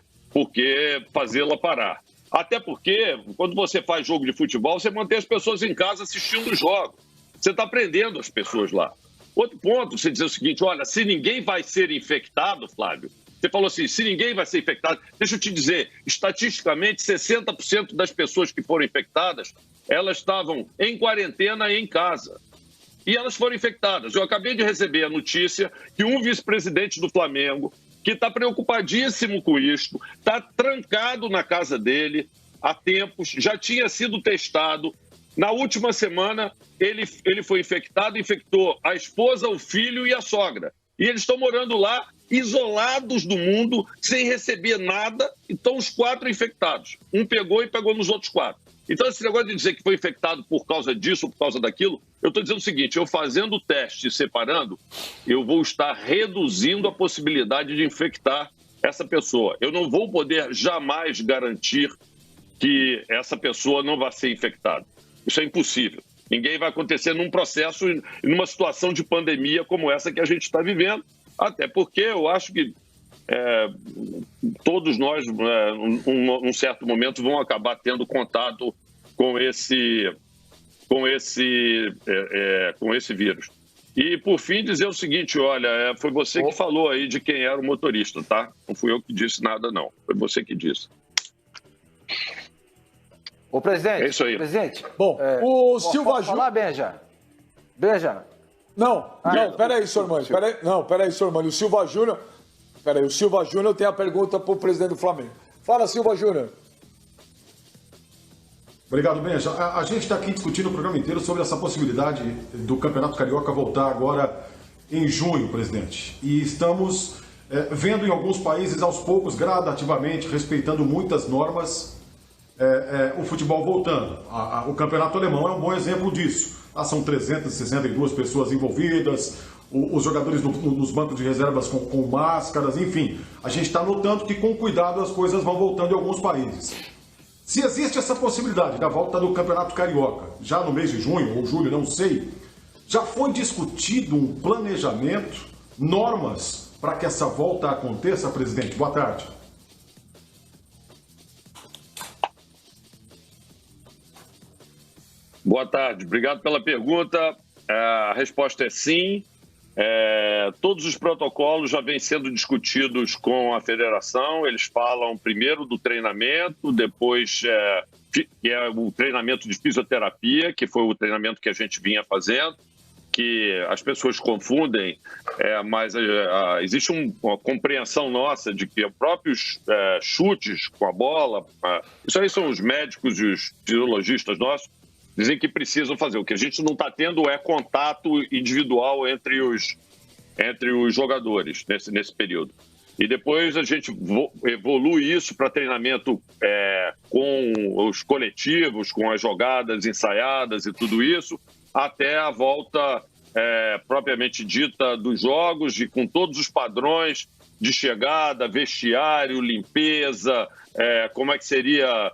fazê-la parar. Até porque, quando você faz jogo de futebol, você mantém as pessoas em casa assistindo os jogos. Você está prendendo as pessoas lá. Outro ponto, você dizer o seguinte, olha, se ninguém vai ser infectado, Flávio, você falou assim, se ninguém vai ser infectado, deixa eu te dizer, estatisticamente, 60% das pessoas que foram infectadas, elas estavam em quarentena e em casa. E elas foram infectadas. Eu acabei de receber a notícia que um vice-presidente do Flamengo, que está preocupadíssimo com isso, está trancado na casa dele há tempos, já tinha sido testado. Na última semana, ele foi infectado, infectou a esposa, o filho e a sogra. E eles estão morando lá, isolados do mundo, sem receber nada, e estão os 4 infectados. Um pegou e pegou nos outros 4. Então, esse negócio de dizer que foi infectado por causa disso ou por causa daquilo, eu estou dizendo o seguinte, eu fazendo o teste e separando, eu vou estar reduzindo a possibilidade de infectar essa pessoa. Eu não vou poder jamais garantir que essa pessoa não vai ser infectada. Isso é impossível. Ninguém vai acontecer num processo, numa situação de pandemia como essa que a gente está vivendo, até porque eu acho que todos nós, num certo momento, vão acabar tendo contato com esse vírus. E, por fim, dizer o seguinte, olha, foi você que falou aí de quem era o motorista, tá? Não fui eu que disse nada, não. Foi você que disse. Ô, presidente. É isso aí. Presidente. Bom, o Silva Júnior... falar, Benja? Benja? Não, peraí, senhor Mano. Peraí, senhor Mano. O Silva Júnior... Peraí, o Silva Júnior tem a pergunta para o presidente do Flamengo. Fala, Silva Júnior. Obrigado, Benja. A gente está aqui discutindo o programa inteiro sobre essa possibilidade do Campeonato Carioca voltar agora em junho, presidente. E estamos vendo em alguns países, aos poucos, gradativamente, respeitando muitas normas, o futebol voltando. O Campeonato Alemão é um bom exemplo disso. Lá são 362 pessoas envolvidas, os jogadores nos bancos de reservas com máscaras, enfim. A gente está notando que, com cuidado, as coisas vão voltando em alguns países. Se existe essa possibilidade da volta do Campeonato Carioca, já no mês de junho ou julho, não sei, já foi discutido um planejamento, normas para que essa volta aconteça, presidente? Boa tarde. Boa tarde, obrigado pela pergunta. A resposta é sim. Todos os protocolos já vêm sendo discutidos com a federação. Eles falam primeiro do treinamento, depois que é o treinamento de fisioterapia, que foi o treinamento que a gente vinha fazendo, que as pessoas confundem, mas existe uma compreensão nossa de que os próprios chutes com a bola, isso aí são os médicos e os fisiologistas nossos, dizem que precisam fazer. O que a gente não está tendo é contato individual entre os jogadores nesse período. E depois a gente evolui isso para treinamento com os coletivos, com as jogadas ensaiadas e tudo isso, até a volta propriamente dita dos jogos, e com todos os padrões de chegada, vestiário, limpeza, como é que seria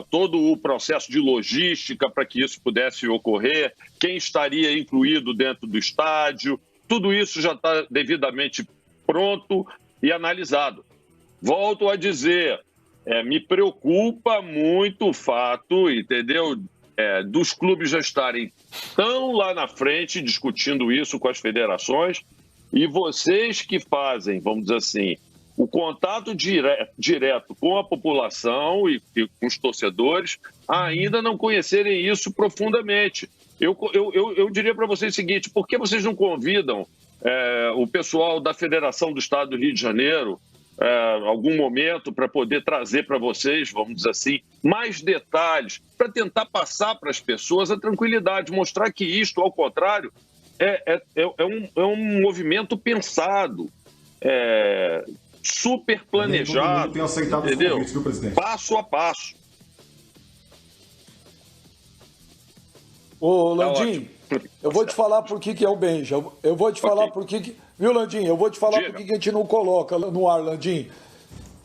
todo o processo de logística para que isso pudesse ocorrer, quem estaria incluído dentro do estádio, tudo isso já está devidamente pronto e analisado. Volto a dizer, me preocupa muito o fato, entendeu, dos clubes já estarem tão lá na frente discutindo isso com as federações, e vocês que fazem, vamos dizer assim, o contato direto com a população e com os torcedores ainda não conhecerem isso profundamente. Eu diria para vocês o seguinte: por que vocês não convidam o pessoal da Federação do Estado do Rio de Janeiro algum momento para poder trazer para vocês, vamos dizer assim, mais detalhes, para tentar passar para as pessoas a tranquilidade, mostrar que isto, ao contrário, é um movimento pensado, super planejado, tem aceitado entendeu? Os convites do presidente. Passo a passo. Ô, Landim, eu vou te falar por que é o Benja. Eu vou te falar por que... Viu, Landim? Eu vou te falar por que a gente não coloca no ar, Landim.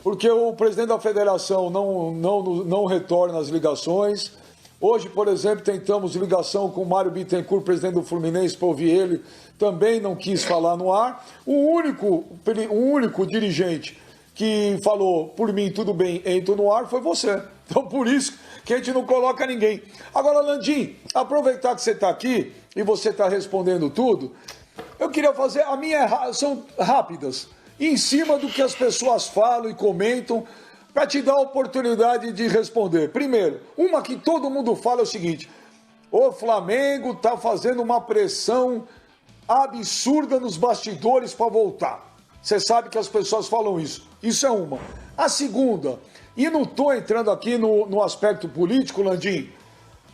Porque o presidente da federação não retorna as ligações. Hoje, por exemplo, tentamos ligação com o Mário Bittencourt, presidente do Fluminense, para ouvir ele. Também não quis falar no ar. O único dirigente que falou, por mim, tudo bem, entro no ar, foi você. Então, por isso que a gente não coloca ninguém. Agora, Landim, aproveitar que você está aqui e você está respondendo tudo, eu queria fazer... são rápidas, em cima do que as pessoas falam e comentam, para te dar a oportunidade de responder. Primeiro, uma que todo mundo fala é o seguinte: o Flamengo está fazendo uma pressão absurda nos bastidores para voltar. Você sabe que as pessoas falam isso. Isso é uma. A segunda, e não estou entrando aqui no aspecto político, Landim,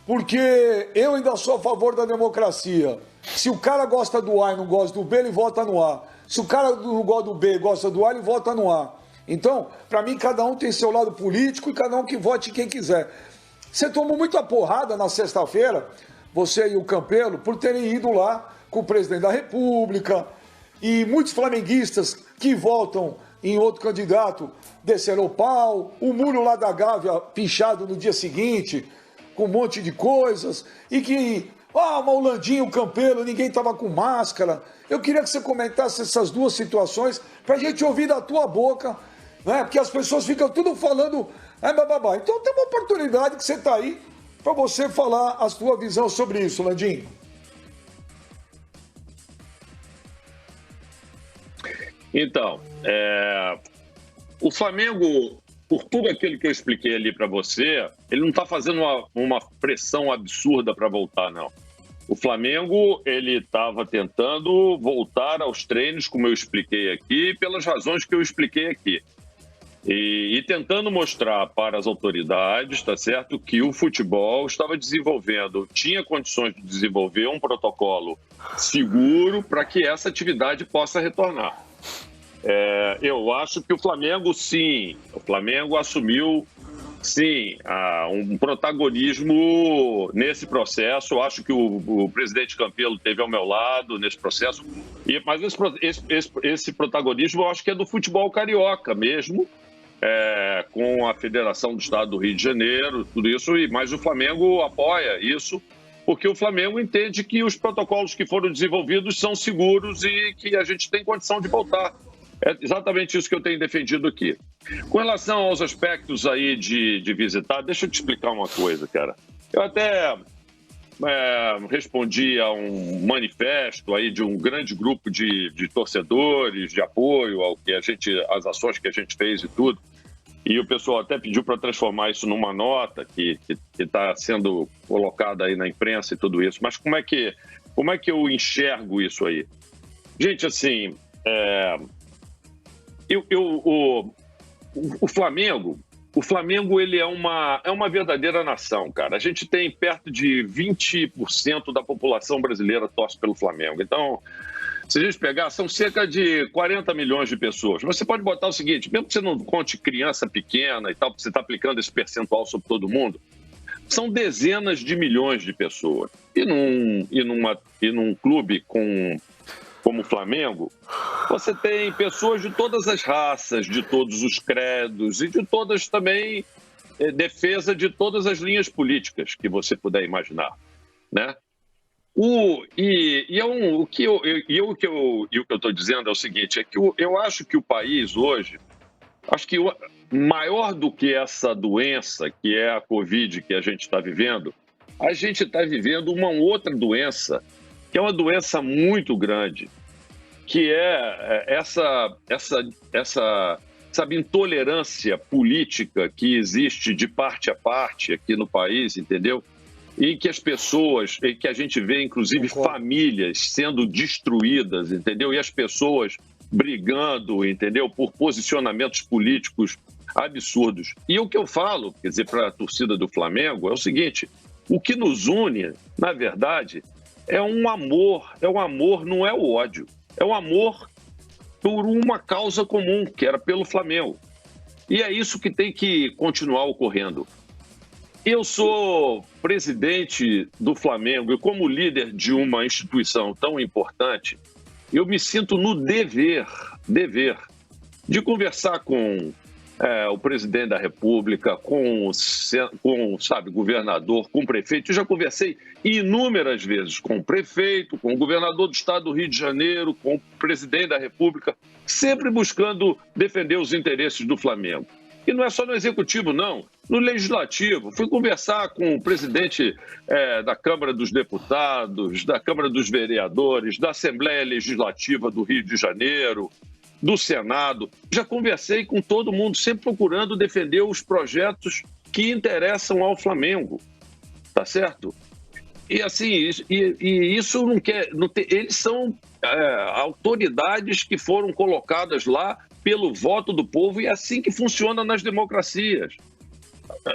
porque eu ainda sou a favor da democracia. Se o cara gosta do A e não gosta do B, ele vota no A. Se o cara não gosta do B e gosta do A, ele vota no A. Então, para mim, cada um tem seu lado político e cada um que vote quem quiser. Você tomou muita porrada na sexta-feira, você e o Campelo, por terem ido lá com o presidente da República, e muitos flamenguistas que votam em outro candidato desceram o pau, o muro lá da Gávea pichado no dia seguinte, com um monte de coisas, e que, mas o Landinho, o Campelo, ninguém estava com máscara. Eu queria que você comentasse essas duas situações, para a gente ouvir da tua boca, né? Porque as pessoas ficam tudo falando, bababá. Então tem uma oportunidade que você está aí, para você falar a sua visão sobre isso, Landinho. Então, o Flamengo, por tudo aquilo que eu expliquei ali para você, ele não está fazendo uma pressão absurda para voltar, não. O Flamengo, ele estava tentando voltar aos treinos, como eu expliquei aqui, pelas razões que eu expliquei aqui. e tentando mostrar para as autoridades, tá certo, que o futebol estava desenvolvendo, tinha condições de desenvolver um protocolo seguro para que essa atividade possa retornar. Eu acho que o Flamengo, sim, o Flamengo assumiu, sim, um protagonismo nesse processo. Eu acho que o presidente Campelo esteve ao meu lado nesse processo, mas esse protagonismo eu acho que é do futebol carioca mesmo, com a Federação do Estado do Rio de Janeiro, tudo isso, mas o Flamengo apoia isso, porque o Flamengo entende que os protocolos que foram desenvolvidos são seguros e que a gente tem condição de voltar. É exatamente isso que eu tenho defendido aqui. Com relação aos aspectos aí de visitar, deixa eu te explicar uma coisa, cara. Eu até respondi a um manifesto aí de um grande grupo de torcedores, de apoio às ações que a gente fez e tudo. E o pessoal até pediu para transformar isso numa nota que está sendo colocada aí na imprensa e tudo isso. Mas como é que eu enxergo isso aí? Gente, assim, o Flamengo ele é uma verdadeira nação, cara. A gente tem perto de 20% da população brasileira torce pelo Flamengo. Então, se a gente pegar, são cerca de 40 milhões de pessoas. Você pode botar o seguinte, mesmo que você não conte criança pequena e tal, porque você está aplicando esse percentual sobre todo mundo, são dezenas de milhões de pessoas. E num clube como o Flamengo, você tem pessoas de todas as raças, de todos os credos e de todas também defesa de todas as linhas políticas que você puder imaginar, né? O que eu estou dizendo é o seguinte, é que eu acho que o país hoje, acho que maior do que essa doença, que é a Covid que a gente está vivendo, a gente está vivendo uma outra doença, que é uma doença muito grande, que é essa intolerância política que existe de parte a parte aqui no país, entendeu? E que as pessoas, e que a gente vê, inclusive, famílias sendo destruídas, entendeu? E as pessoas brigando, entendeu? Por posicionamentos políticos absurdos. E o que eu falo, quer dizer, para a torcida do Flamengo é o seguinte, o que nos une, na verdade, é um amor, não é o ódio, é um amor por uma causa comum, que era pelo Flamengo. E é isso que tem que continuar ocorrendo. Eu sou presidente do Flamengo e como líder de uma instituição tão importante, eu me sinto no dever de conversar com o presidente da República, com o governador, com o prefeito. Eu já conversei inúmeras vezes com o prefeito, com o governador do estado do Rio de Janeiro, com o presidente da República, sempre buscando defender os interesses do Flamengo. E não é só no Executivo, não. No Legislativo, fui conversar com o presidente da Câmara dos Deputados, da Câmara dos Vereadores, da Assembleia Legislativa do Rio de Janeiro, do Senado. Já conversei com todo mundo, sempre procurando defender os projetos que interessam ao Flamengo. Tá certo? E assim, isso não quer... eles são autoridades que foram colocadas lá pelo voto do povo e é assim que funciona nas democracias.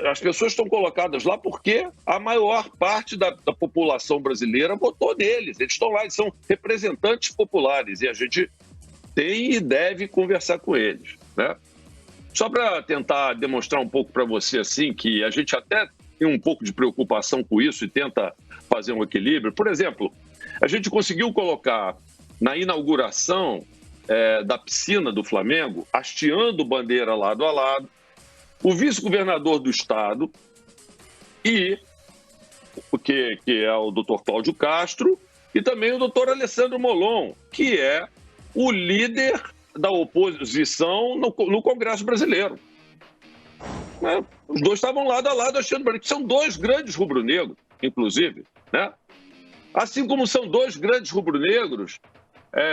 As pessoas estão colocadas lá porque a maior parte da população brasileira votou neles. Eles estão lá, eles são representantes populares e a gente tem e deve conversar com eles, né? Só para tentar demonstrar um pouco para você assim que a gente até tem um pouco de preocupação com isso e tenta fazer um equilíbrio. Por exemplo, a gente conseguiu colocar na inauguração da piscina do Flamengo, hasteando bandeira lado a lado, o vice-governador do estado e que é o doutor Cláudio Castro e também o doutor Alessandro Molon, que é o líder da oposição no Congresso Brasileiro. Os dois estavam lado a lado hasteando bandeira, que são dois grandes rubro-negros, inclusive, né? Assim como são dois grandes rubro-negros,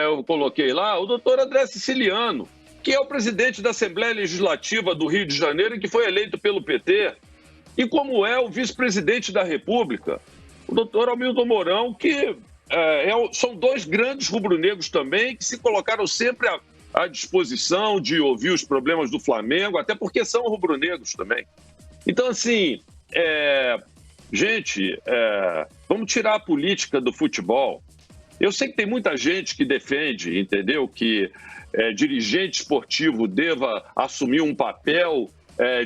eu coloquei lá o doutor André Siciliano, que é o presidente da Assembleia Legislativa do Rio de Janeiro e que foi eleito pelo PT, e como é o vice-presidente da República, o doutor Hamilton Mourão, que são dois grandes rubro-negros também, que se colocaram sempre à disposição de ouvir os problemas do Flamengo, até porque são rubro-negros também. Então, assim, gente, vamos tirar a política do futebol. Eu sei que tem muita gente que defende, entendeu, que dirigente esportivo deva assumir um papel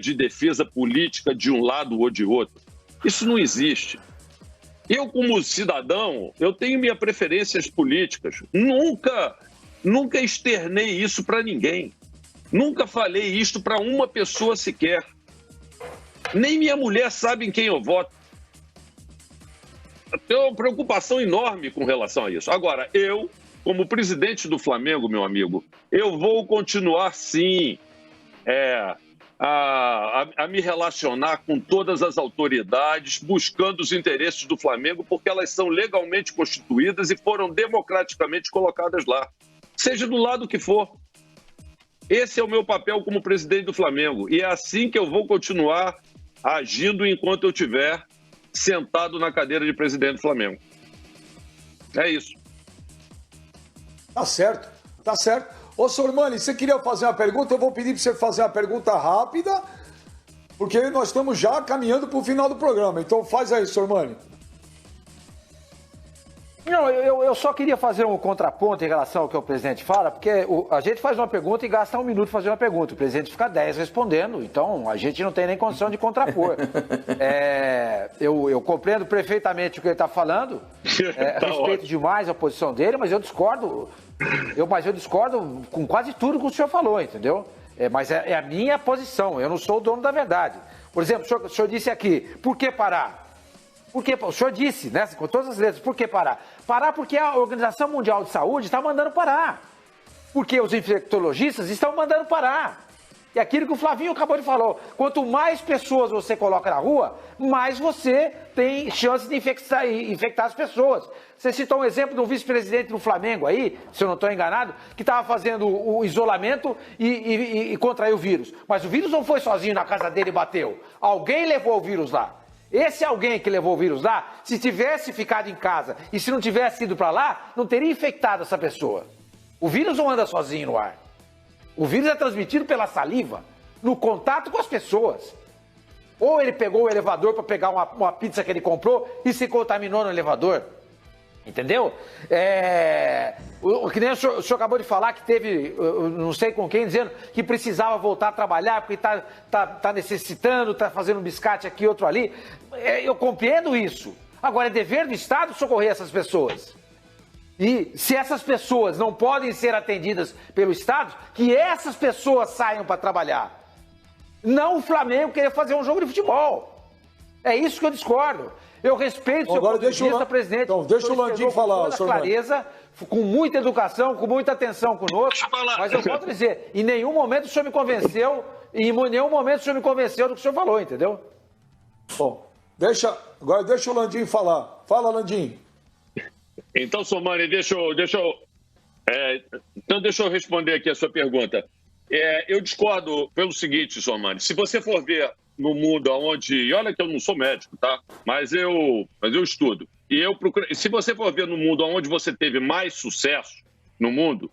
de defesa política de um lado ou de outro. Isso não existe. Eu, como cidadão, eu tenho minhas preferências políticas. Nunca externei isso para ninguém. Nunca falei isto para uma pessoa sequer. Nem minha mulher sabe em quem eu voto. Eu tenho uma preocupação enorme com relação a isso. Agora, eu, como presidente do Flamengo, meu amigo, eu vou continuar, sim, a me relacionar com todas as autoridades, buscando os interesses do Flamengo, porque elas são legalmente constituídas e foram democraticamente colocadas lá, seja do lado que for. Esse é o meu papel como presidente do Flamengo e é assim que eu vou continuar agindo enquanto eu estiver sentado na cadeira de presidente do Flamengo. É isso. Tá certo, tá certo. Ô, Sormani, você queria fazer uma pergunta? Eu vou pedir para você fazer uma pergunta rápida, porque nós estamos já caminhando para o final do programa. Então faz aí, Sormani. Não, eu só queria fazer um contraponto em relação ao que o presidente fala, porque a gente faz uma pergunta e gasta 1 minuto fazendo uma pergunta. O presidente fica 10 respondendo, então a gente não tem nem condição de contrapor. Eu compreendo perfeitamente o que ele está falando, respeito demais a posição dele, mas eu discordo. Mas eu discordo com quase tudo que o senhor falou, entendeu? Mas é a minha posição, eu não sou o dono da verdade. Por exemplo, o senhor disse aqui, por que parar? Porque o senhor disse, né, com todas as letras, por que parar? Parar porque a Organização Mundial de Saúde está mandando parar. Porque os infectologistas estão mandando parar. E aquilo que o Flavinho acabou de falar, quanto mais pessoas você coloca na rua, mais você tem chance de infectar as pessoas. Você citou um exemplo de um vice-presidente do Flamengo aí, se eu não estou enganado, que estava fazendo o isolamento e contraiu o vírus. Mas o vírus não foi sozinho na casa dele e bateu. Alguém levou o vírus lá. Esse alguém que levou o vírus lá, se tivesse ficado em casa e se não tivesse ido para lá, não teria infectado essa pessoa. O vírus não anda sozinho no ar. O vírus é transmitido pela saliva, no contato com as pessoas. Ou ele pegou o elevador para pegar uma pizza que ele comprou e se contaminou no elevador. Entendeu? Que nem o senhor acabou de falar que teve, não sei com quem, dizendo que precisava voltar a trabalhar porque está necessitando, está fazendo um biscate aqui, outro ali. Eu compreendo isso. Agora, é dever do Estado socorrer essas pessoas. E se essas pessoas não podem ser atendidas pelo Estado, que essas pessoas saiam para trabalhar. Não o Flamengo querer fazer um jogo de futebol. É isso que eu discordo. Eu respeito o seu ponto de vista, presidente. Então, deixa o Landim falar, com clareza, com muita educação, com muita atenção conosco. Mas eu volto a dizer, em nenhum momento o senhor me convenceu, do que o senhor falou, entendeu? Bom, agora deixa o Landim falar. Fala, Landim. Então, Sormani, deixa eu responder aqui a sua pergunta. Eu discordo pelo seguinte, Sormani, se você for ver no mundo onde, e olha que eu não sou médico, tá? Mas eu estudo. E eu procuro, se você for ver no mundo onde você teve mais sucesso no mundo,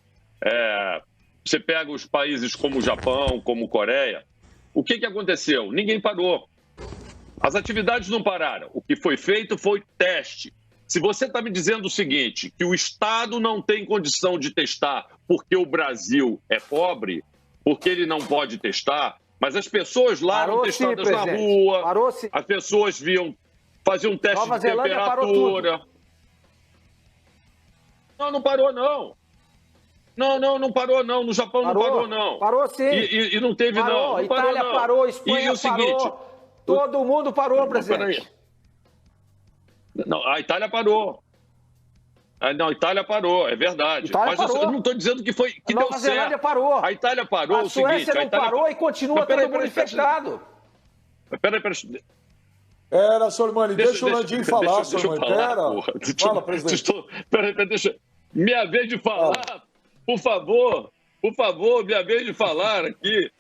você pega os países como o Japão, como Coreia, o que aconteceu? Ninguém parou. As atividades não pararam. O que foi feito foi teste. Se você está me dizendo o seguinte, que o Estado não tem condição de testar porque o Brasil é pobre, porque ele não pode testar, mas as pessoas lá eram testadas na rua, as pessoas faziam um teste de temperatura. Não parou, não. Não parou, não. No Japão não parou, não. Parou sim. E não teve, não. Itália parou, Espanha parou. Todo mundo parou, presidente. Não, a Itália parou. Não, a Itália parou, é verdade. Mas eu não estou dizendo que deu certo. A Nova Zelândia parou. A Itália parou, o seguinte... A Suécia não parou e continua todo mundo infectado. Peraí. Pera, Sormani, deixa o Landim falar, Sormani. Fala, presidente. Deixa... Minha vez de falar, por favor, minha vez de falar aqui.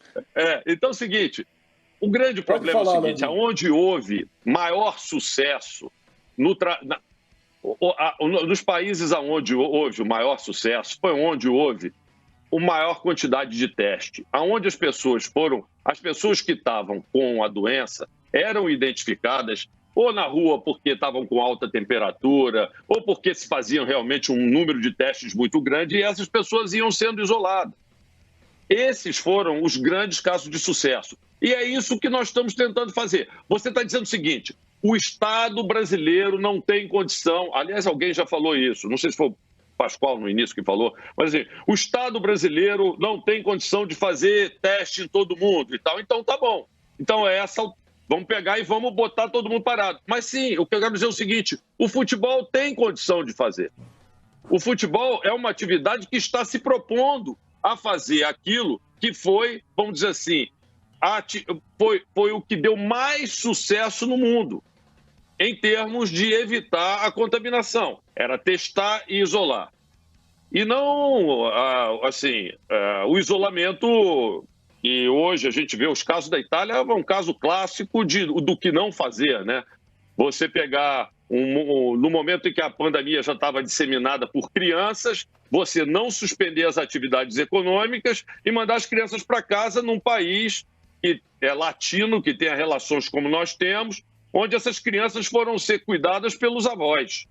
Então é o seguinte, o grande problema é o seguinte, aonde houve maior sucesso, nos países onde houve o maior sucesso, foi onde houve a maior quantidade de teste, aonde as pessoas que estavam com a doença eram identificadas ou na rua porque estavam com alta temperatura, ou porque se faziam realmente um número de testes muito grande e essas pessoas iam sendo isoladas. Esses foram os grandes casos de sucesso. E é isso que nós estamos tentando fazer. Você está dizendo o seguinte, o Estado brasileiro não tem condição, aliás, alguém já falou isso, não sei se foi o Pascoal no início que falou, mas assim, o Estado brasileiro não tem condição de fazer teste em todo mundo e tal, então tá bom. Então vamos pegar e vamos botar todo mundo parado. Mas sim, o que eu quero dizer é o seguinte, o futebol tem condição de fazer. O futebol é uma atividade que está se propondo a fazer aquilo que foi, vamos dizer assim, foi o que deu mais sucesso no mundo, em termos de evitar a contaminação. Era testar e isolar. E não, assim, o isolamento, e hoje a gente vê os casos da Itália, é um caso clássico do que não fazer, né? Você pegar, no momento em que a pandemia já estava disseminada por crianças, você não suspender as atividades econômicas e mandar as crianças para casa num país que é latino, que tem relações como nós temos, onde essas crianças foram ser cuidadas pelos avós.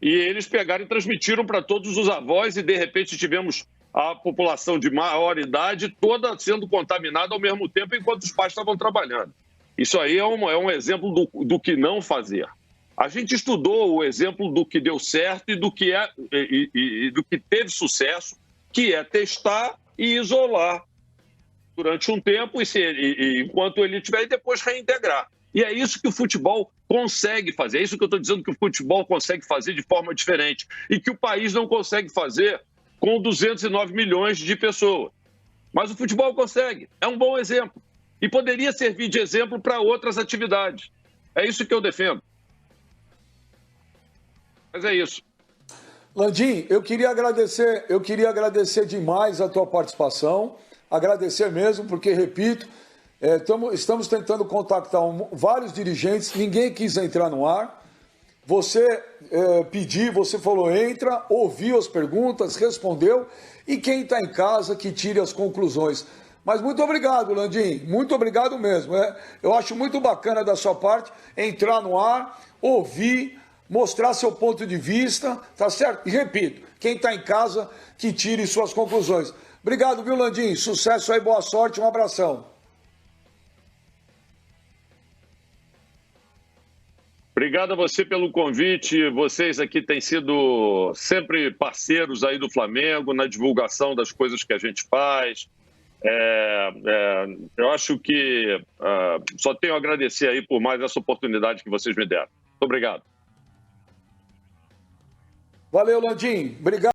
E eles pegaram e transmitiram para todos os avós e, de repente, tivemos a população de maior idade toda sendo contaminada ao mesmo tempo enquanto os pais estavam trabalhando. Isso aí é um exemplo do que não fazer. A gente estudou o exemplo do que deu certo e do que teve sucesso, que é testar e isolar durante um tempo, enquanto ele tiver, e depois reintegrar. E é isso que o futebol consegue fazer. É isso que eu estou dizendo que o futebol consegue fazer de forma diferente e que o país não consegue fazer com 209 milhões de pessoas. Mas o futebol consegue. É um bom exemplo. E poderia servir de exemplo para outras atividades. É isso que eu defendo. Mas é isso. Landim, eu queria agradecer demais a tua participação. Agradecer mesmo, porque, repito, estamos tentando contactar vários dirigentes, ninguém quis entrar no ar. Você pediu, você falou, entra, ouviu as perguntas, respondeu, e quem está em casa que tire as conclusões. Mas muito obrigado, Landim, muito obrigado mesmo. Eu acho muito bacana da sua parte entrar no ar, ouvir, mostrar seu ponto de vista, tá certo? E repito, quem está em casa que tire suas conclusões. Obrigado, viu, Landim? Sucesso aí, boa sorte, um abração. Obrigado a você pelo convite. Vocês aqui têm sido sempre parceiros aí do Flamengo na divulgação das coisas que a gente faz. Eu acho que só tenho a agradecer aí por mais essa oportunidade que vocês me deram. Muito obrigado. Valeu, Landim. Obrigado.